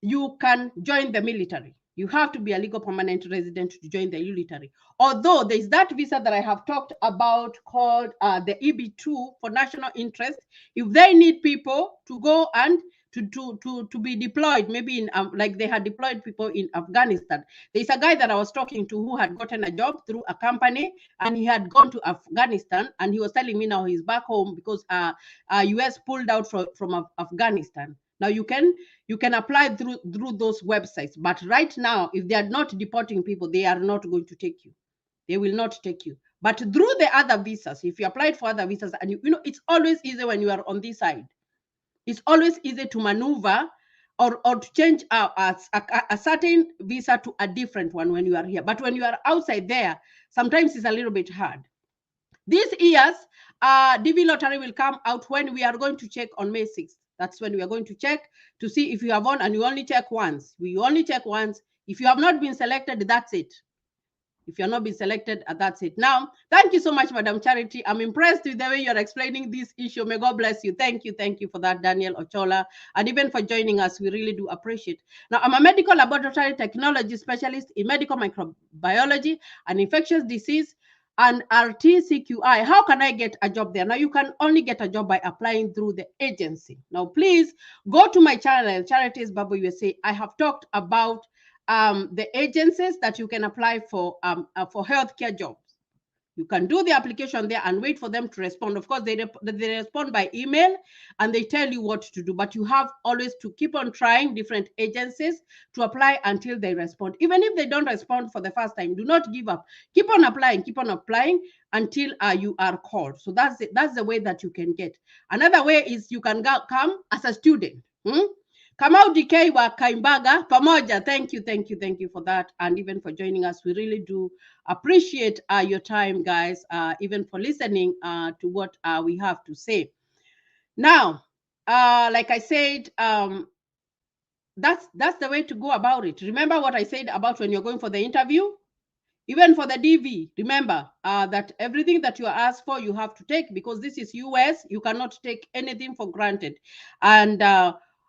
S2: you can join the military. You have to be a legal permanent resident to join the military. Although there's that visa that I have talked about called the Eb2 for national interest. If they need people to go and to be deployed, maybe in like they had deployed people in Afghanistan. There's a guy that I was talking to who had gotten a job through a company, and he had gone to Afghanistan, and he was telling me now he's back home because US pulled out from Afghanistan. Now you can apply through those websites, but right now, if they are not deporting people, they are not going to take you. they will not take you. But through the other visas, if you applied for other visas, and you know, it's always easy when you are on this side. It's always easy to maneuver or to change a certain visa to a different one when you are here. But when you are outside there, sometimes it's a little bit hard. These years, DV lottery will come out when we are going to check on May 6th. That's when we are going to check to see if you have won, and you only check once. We only check once. If you have not been selected, that's it. If you're not been selected, that's it. Now, thank you so much, Madam Charity. I'm impressed with the way you're explaining this issue. May God bless you. Thank you for that, Daniel Ochola, and even for joining us. We really do appreciate. Now, I'm a medical laboratory technology specialist in medical microbiology and infectious disease and RTCQI. How can I get a job there? Now, you can only get a job by applying through the agency. Now, please go to my channel, Charities Bubble USA. I have talked about the agencies that you can apply for healthcare jobs. You can do the application there and wait for them to respond. Of course, they respond by email and they tell you what to do, but you have always to keep on trying different agencies to apply until they respond. Even if they don't respond for the first time, do not give up. Keep on applying until you are called. So that's it. That's the way that you can get. Another way is you can come as a student. Kamau DK wa Kaimbaga pamoja. Thank you for that, and even for joining us. We really do appreciate your time, guys, even for listening to what we have to say. Now, like I said, that's the way to go about it. Remember what I said about when you're going for the interview? Even for the DV, remember that everything that you are asked for, you have to take, because this is US. You cannot take anything for granted. And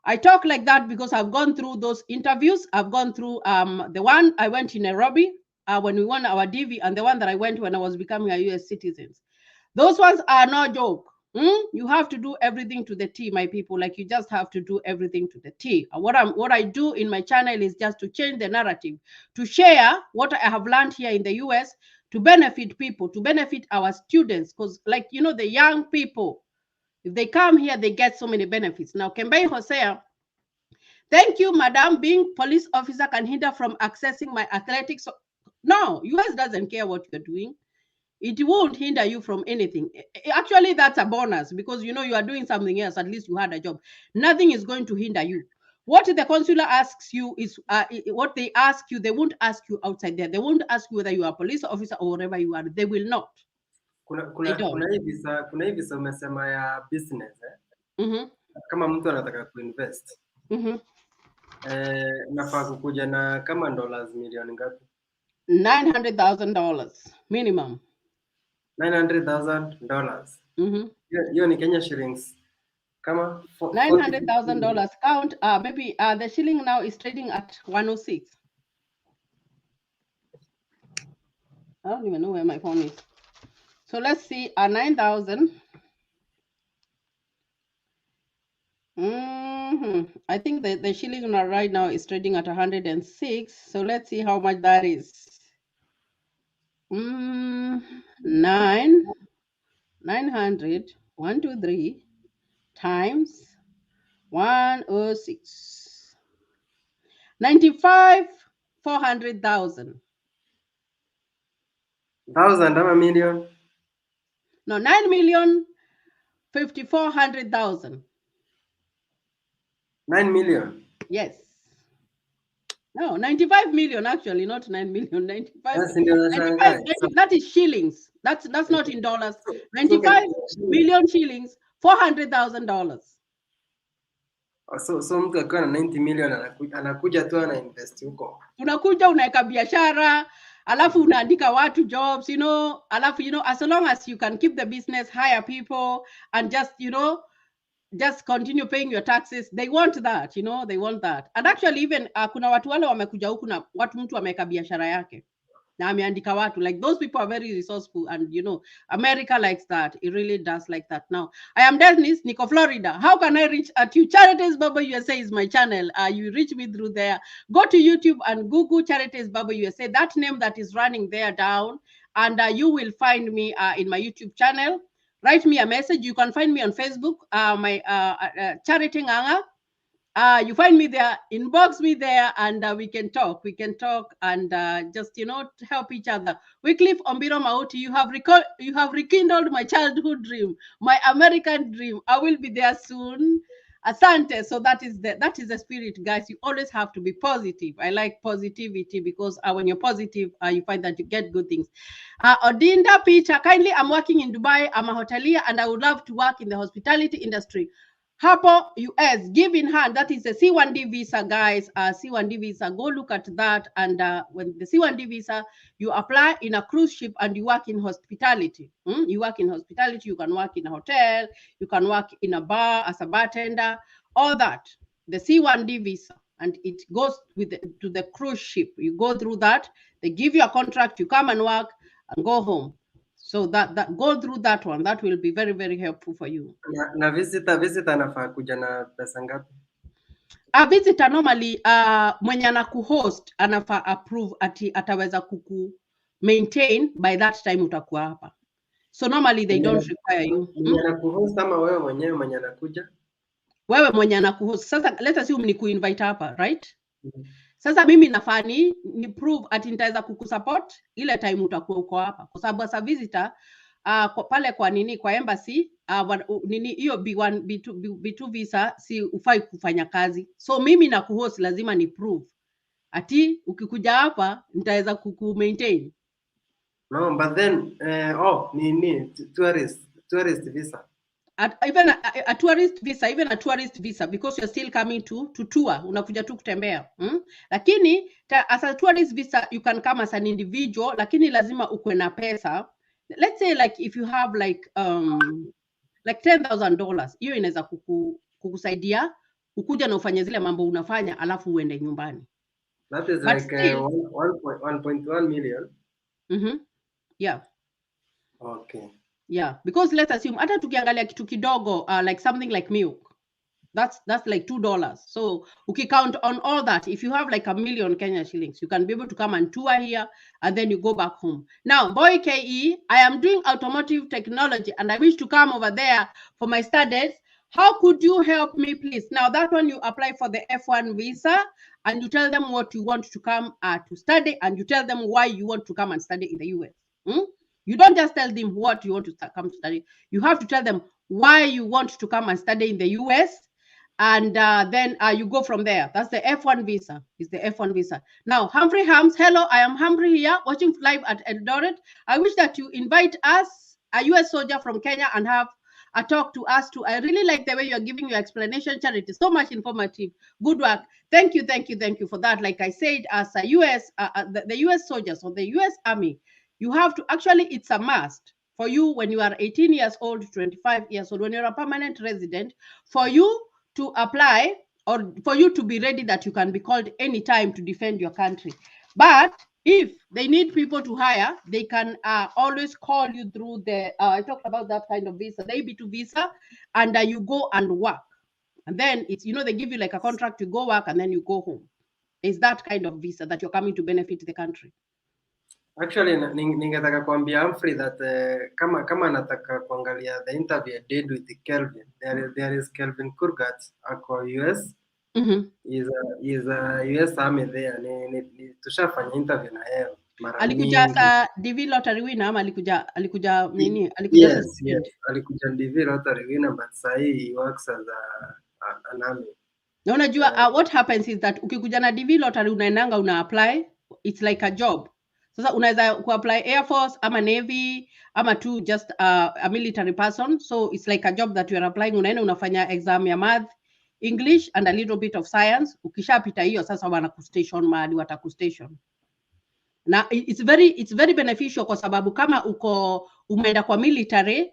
S2: I talk like that because I've gone through those interviews. I've gone through the one I went in Nairobi when we won our DV, and the one that I went when I was becoming a US citizen. Those ones are no joke. You have to do everything to the T, my people. Like, you just have to do everything to the T. And what I do in my channel is just to change the narrative, to share what I have learned here in the US, to benefit people, to benefit our students. Because, like, you know, the young people, if they come here, they get so many benefits. Now, Kembei Hosea, thank you, madam. Being police officer can hinder from accessing my athletics. No, US doesn't care what you're doing. It won't hinder you from anything. Actually, that's a bonus, because, you know, you are doing something else. At least you had a job. Nothing is going to hinder you. What the consular asks you is what they ask you. They won't ask you outside there. They won't ask you whether you are a police officer or wherever you are. They will not.
S1: Kuna hii visa umesema ya business kama mtu anataka kuinvest nafaa kukuja na kama dollars milioni ngapi?
S2: $900,000 minimum.
S1: $900,000. Hiyo ni Kenya shillings kama
S2: $900,000 count. Maybe the shilling now is trading at 106. I don't even know where my phone is. So let's see, 9,000. I think the shilling right now is trading at 106. So let's see how much that is. 900, 123 times 106. 400,000.
S1: Thousand ama million?
S2: No, 9,540,000.
S1: 9 million?
S2: Yes. No, 95 million actually, not 9 million. 95. That is shillings. That's not in dollars. 95 million shillings, $400,000.
S1: So mtu akiwa na 90 million anakuja tu ana invest huko.
S2: Unakuja unaweka biashara, alafu unaandika watu jobs, you know, alafu, you know, as long as you can keep the business, hire people, and just, you know, just continue paying your taxes. They want that, you know, they want that. And actually even kuna watu wale wamekuja huku na watu mtu ameweka biashara yake na ameandika watu. Like, those people are very resourceful, and, you know, America likes that. It really does like that. Now, I am Dennis, Nico, Florida. How can I reach at you? Charities Bubble USA is my channel. You reach me through there. Go to YouTube and Google Charities Bubble USA, that name that is running there down, and you will find me in my YouTube channel. Write me a message. You can find me on Facebook, my Charity Nganga. you find me there, inbox me there, and we can talk. We can talk and just, you know, help each other. Wycliffe Ombiro Mauti, you have rekindled my childhood dream, my American dream. I will be there soon. Asante. So that is the spirit, guys. You always have to be positive. I like positivity because when you're positive, you find that you get good things. Odinda Peter, kindly, I'm working in Dubai. I'm a hotelier and I would love to work in the hospitality industry. Hapo US, give in hand, that is a C1d Visa, guys. C1d Visa, go look at that. And when the C1d Visa, you apply in a cruise ship and you work in hospitality. You work in hospitality, you can work in a hotel, you can work in a bar as a bartender, all that. The C1d Visa, and it goes to the cruise ship. You go through that, they give you a contract, you come and work and go home. So that go through that one. That will be very, very helpful for you.
S1: Na visitor anafaa kuja na pesa ngapi?
S2: A visitor normally mwenye anakuhost anafaa approve ati ataweza kuku maintain by that time utakuwa hapa. So normally they don't require you.
S1: Mwenye anakuhost ama wewe mwenyewe mwenye anakuja?
S2: Wewe mwenye anakuhost. Sasa let us assume ni kuinvite hapa, right? Sasa mimi nafaa ni prove ati nitaweza kukusupport ile time utakuwa uko hapa, kwa sababu as a visitor pale kwa nini kwa embassy nini hiyo B1 B2 visa si ufai kufanya kazi. So mimi na kuhost lazima ni prove ati ukikuja hapa nitaweza kukumaintain.
S1: No, but then tourist visa.
S2: Even a tourist visa, even a tourist visa, because you're still coming to tour, unakuja tu kutembea. Lakini as a tourist visa you can come as an individual, lakini lazima ukwe na pesa. Let's say like if you have like $10,000, hiyo inaweza kukusaidia ukuja na ufanye zile mambo unafanya alafu uende nyumbani.
S1: That is but like 1.1 million.
S2: Yeah.
S1: Okay.
S2: Yeah, because let's assume hata tukiangalia kitu kidogo like something like milk, that's like $2. So count on all that, if you have like 1 million Kenya shillings, you can be able to come and tour here and then you go back home. Now, boy KE, I am doing automotive technology and I wish to come over there for my studies. How could you help me, please? Now that one, you apply for the F1 visa and you tell them what you want to come to study, and you tell them why you want to come and study in the US. You don't just tell them what you want to come to study. You have to tell them why you want to come and study in the US, and then you go from there. That's the F1 visa. It's the F1 visa. Now, Humphrey Hams, hello, I am Humphrey here, watching live at Eldoret. I wish that you invite us, a US soldier from Kenya, and have a talk to us too. I really like the way you are giving your explanation, Charity. So much informative. Good work. Thank you for that. Like I said, as a US, the US soldiers or the US Army, you have to, actually, it's a must for you when you are 18 years old, 25 years old, when you're a permanent resident, for you to apply or for you to be ready that you can be called anytime to defend your country. But if they need people to hire, they can always call you through the, I talked about that kind of visa, the Eb2 Visa, and you go and work. And then it's, you know, they give you like a contract, you go work and then you go home. It's that kind of visa that you're coming to benefit the country.
S1: Actually, ningetaka kuambia Humphrey that kama nataka kuangalia the interview I did with Kelvin. There is Kelvin Kurgat ako US. Is a US Army there. Ni tushafanya interview na yeye mara nyingi.
S2: Alikuja sa DV lottery winner ama alikuja nini?
S1: Yes, alikuja DV lottery winner, but sahi he works as an army.
S2: Na unajua what happens is that ukikuja na DV lottery unaendanga una apply, it's like a job. Sasa unaweza kuapply Air Force ama Navy ama tu just a military person. So it's like a job that you are applying. Unaenda unafanya exam ya math, English and a little bit of science. Ukishapita hiyo sasa wanakustation mahali watakustation. Na it's very beneficial kwa sababu kama umeenda kwa military,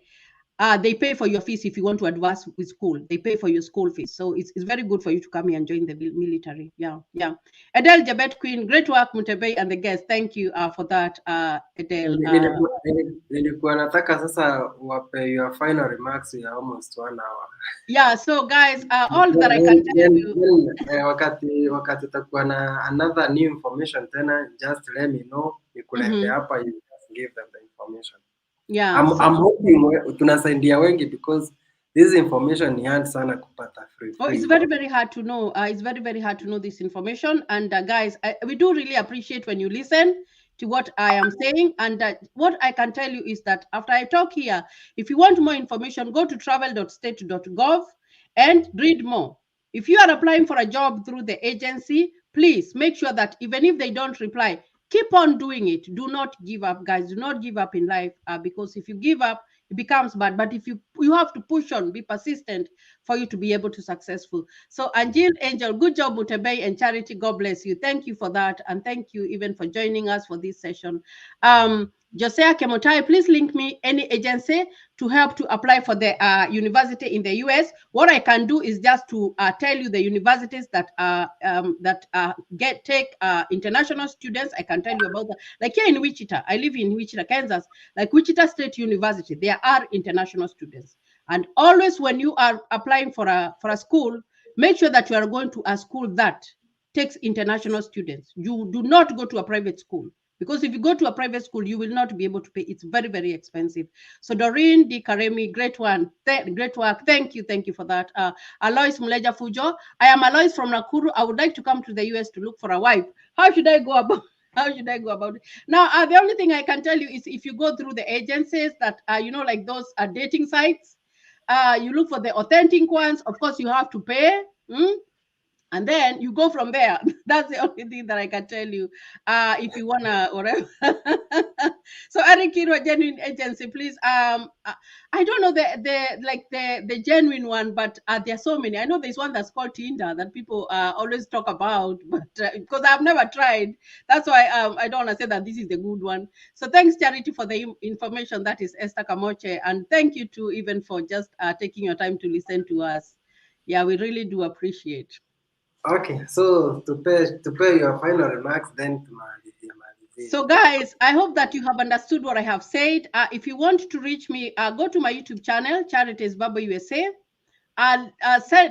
S2: they pay for your fees if you want to advance with school. They pay for your school fees. So it's very good for you to come here and join the military. Yeah. Adele Jabet Queen, great work, Mutebei and the guests. Thank you for that, Adele.
S1: Nilikuwa nataka sasa wape your final remarks. We are almost 1 hour.
S2: Yeah, so guys, all that I can tell you.
S1: Wakati utakuwa na another new information tena, just let me know. Nikulete hapa, you just give them the information.
S2: Yeah,
S1: I'm hoping tunasaidia wengi because this information ni hard sana kupata free.
S2: Oh, it's very, very hard to know. It's very, very hard to know this information. And guys, we do really appreciate when you listen to what I am saying. And what I can tell you is that after I talk here, if you want more information, go to travel.state.gov and read more. If you are applying for a job through the agency, please make sure that even if they don't reply, keep on doing it. Do not give up, guys. Do not give up in life, because if you give up, it becomes bad. But if you have to push on, be persistent for you to be able to successful. So Angel, Angel, good job, Mutebei and Charity. God bless you. Thank you for that. And thank you even for joining us for this session. Josiah Kemotai, please link me any agency to help to apply for the university in the US. What I can do is just to tell you the universities that take international students. I can tell you about that. Like here in Wichita, I live in Wichita, Kansas. Like Wichita State University, there are international students. And always when you are applying for a school, make sure that you are going to a school that takes international students. You do not go to a private school, because if you go to a private school, you will not be able to pay. It's very, very expensive. So Doreen D. Karemi, great one. Great work. Thank you for that. Alois Muleja Fujo. I am Alois from Nakuru. I would like to come to the US to look for a wife. How should I go about it? Now, the only thing I can tell you is if you go through the agencies that, like those dating sites, you look for the authentic ones. Of course, you have to pay. And then you go from there. That's the only thing that I can tell you. If you wanna, whatever. So Eric Kiro, genuine agency, please. I don't know the genuine one, but there are so many. I know there's one that's called Tinder that people always talk about, but because I've never tried, that's why I don't want to say that this is the good one. So thanks, Charity, for the information. That is Esther Kamoche, and thank you too, even for just taking your time to listen to us. Yeah, we really do appreciate.
S1: Okay, so to pay your final remarks, then to
S2: so guys, I hope that you have understood what I have said. If you want to reach me, go to my YouTube channel, Charities Baba USA, and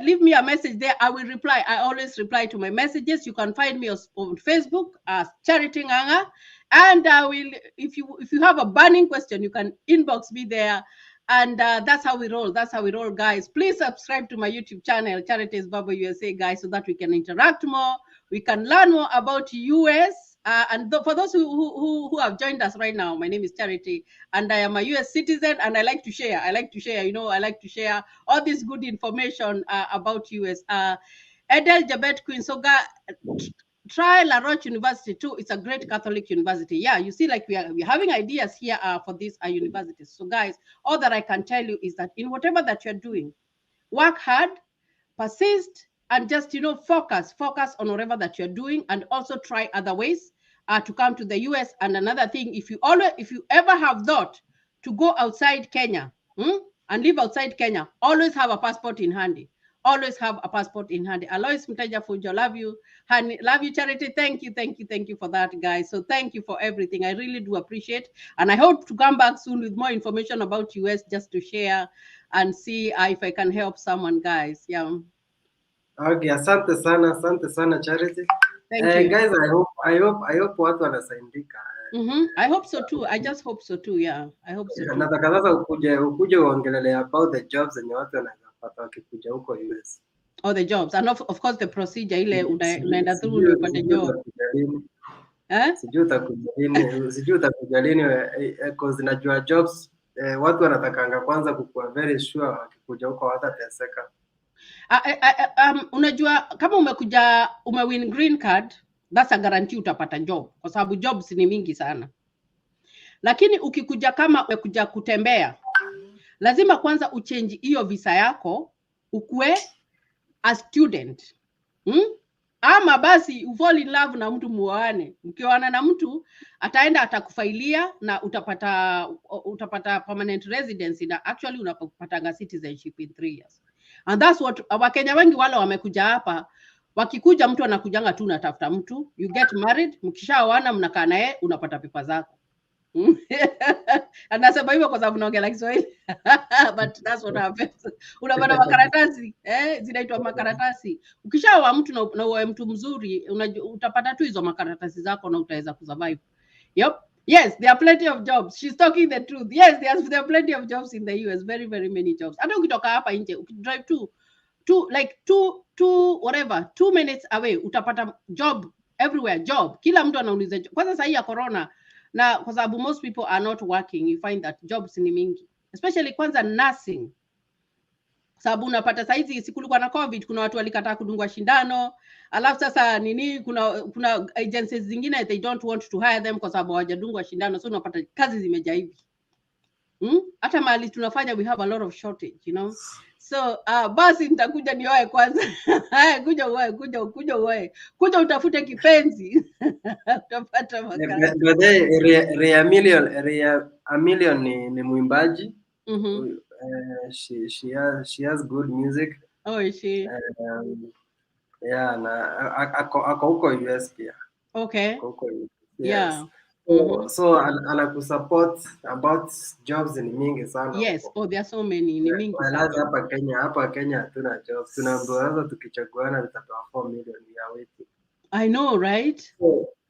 S2: leave me a message there. I will reply. I always reply to my messages. You can find me on Facebook as Charity Nganga, and I will. If you have a burning question, you can inbox me there. And that's how we roll. That's how we roll, guys. Please subscribe to my YouTube channel, Charities Baba USA, guys, so that we can interact more. We can learn more about US. And for those who have joined us right now, my name is Charity, and I am a US citizen, and I like to share. I like to share all this good information about US. Edel Jabet Queen, so try La Roche University too. It's a great Catholic university. Yeah, you see, like we're having ideas here for these universities. So guys, all that I can tell you is that in whatever that you're doing, work hard, persist, and just focus on whatever that you're doing, and also try other ways to come to the US. And another thing, if you ever have thought to go outside Kenya and live outside Kenya, always have a passport in handy. Always have a passport in hand. Alois Mteja Fujo, love you. Honey, love you, Charity. Thank you for that, guys. So thank you for everything. I really do appreciate. And I hope to come back soon with more information about US, just to share and see if I can help someone, guys. Yeah.
S1: Okay, asante sana Charity.
S2: Thank you.
S1: Guys, I hope watu wanasaidika.
S2: I hope so too. I just hope so too. Yeah, I hope so too.
S1: Nataka sasa ukuje uongelele about the jobs zenye watu wanapata wakikuja huko US.
S2: Oh, the jobs, and of course the procedure ile unaenda through upate job.
S1: Sijui utakuja lini because najua jobs watu wanatakanga kwanza kukua very sure wakikuja huko watateseka.
S2: Unajua kama umewin green card, that's a guarantee utapata job, kwa sababu jobs ni mingi sana. Lakini ukikuja kama umekuja kutembea, lazima kwanza uchange hiyo visa yako ukue a student. Ama basi fall in love na mtu muoane. Mkioana na mtu ataenda atakufailia na utapata permanent residency, na actually unapata citizenship in 3 years. And that's what Wakenya wengi wale wamekuja hapa, wakikuja mtu anakujanga tu unatafuta mtu, you get married, mkishaoana mnakaa naye unapata pepa zako. Anasema hivyo kwa sababu naongea Kiswahili. But that's what happens. Unapata makaratasi, zinaitwa makaratasi. Ukishaoa mtu na uwe mtu mzuri, utapata tu hizo makaratasi zako na utaweza kusurvive. Yep. Yes, there are plenty of jobs. She's talking the truth. Yes, there are plenty of jobs in the US. Very, very many jobs. Hata ukitoka hapa nje, drive whatever, 2 minutes away, utapata job everywhere. Job. Kila mtu anauliza job. Kwanza sahi ya corona, na kwa sababu most people are not working, you find that jobs ni mingi. Especially kwanza nursing. Sababu unapata saizi siku kulikuwa na COVID, kuna watu walikataa kudungwa shindano, alafu sasa nini, kuna agencies zingine they don't want to hire them kwa sababu hawajadungwa shindano, so unapata kazi zimejaa hivi. Hata mahali tunafanya we have a lot of shortage, you know. So basi nitakuja nioe kwanza. kuja utafute kipenzi. Utapata makazi.
S1: A Million ni mwimbaji. She has good music.
S2: Oh, is she?
S1: Yeah, na ako huko US pia.
S2: Okay.
S1: Huko, yes.
S2: Yeah.
S1: So anakusupport about jobs ni mingi sana.
S2: Yes, there are so many, ni mingi sana.
S1: Hapa Kenya hatuna jobs. Tunaambiwa tukichaguana tutapewa 4 million ya wiki.
S2: I know, right?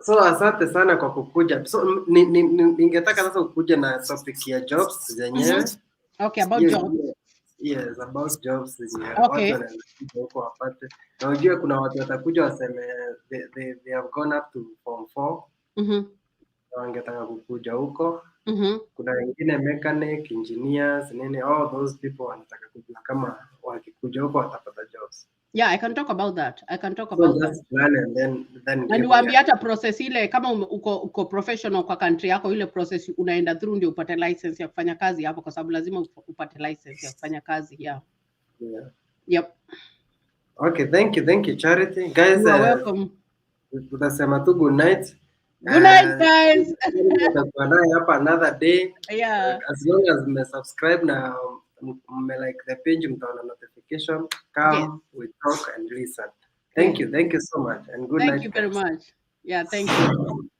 S1: So asante sana kwa kukuja. So ningetaka sasa ukuja na topic ya jobs zenyewe.
S2: Okay, about jobs.
S1: Yes, about jobs zenyewe.
S2: Okay.
S1: Watu wanakuja huko wapate. Na unajua kuna watu watakuja waseme they have gone up to form 4. Wangetaka kukuja huko. Kuna wengine mechanic, engineers, nini, all those people wanataka kujua kama wakikuja huko watapata jobs.
S2: Yeah, I can talk about that.
S1: Just plan and then
S2: na niwaambie hata process ile kama uko professional kwa country yako, ile process unaenda through ndio upate license ya kufanya kazi hapo, kwa sababu lazima upate license ya kufanya kazi. Yeah. Yep.
S1: Okay, thank you Charity. Guys,
S2: you are welcome.
S1: Tutasema tu good night.
S2: Good night, guys.
S1: Tutakuwa hapa another day.
S2: Yeah.
S1: As long as you subscribe na like the page, mtaona notification. Come, we talk and listen. Thank you so much and good night.
S2: Thank you very much. Yeah, thank you.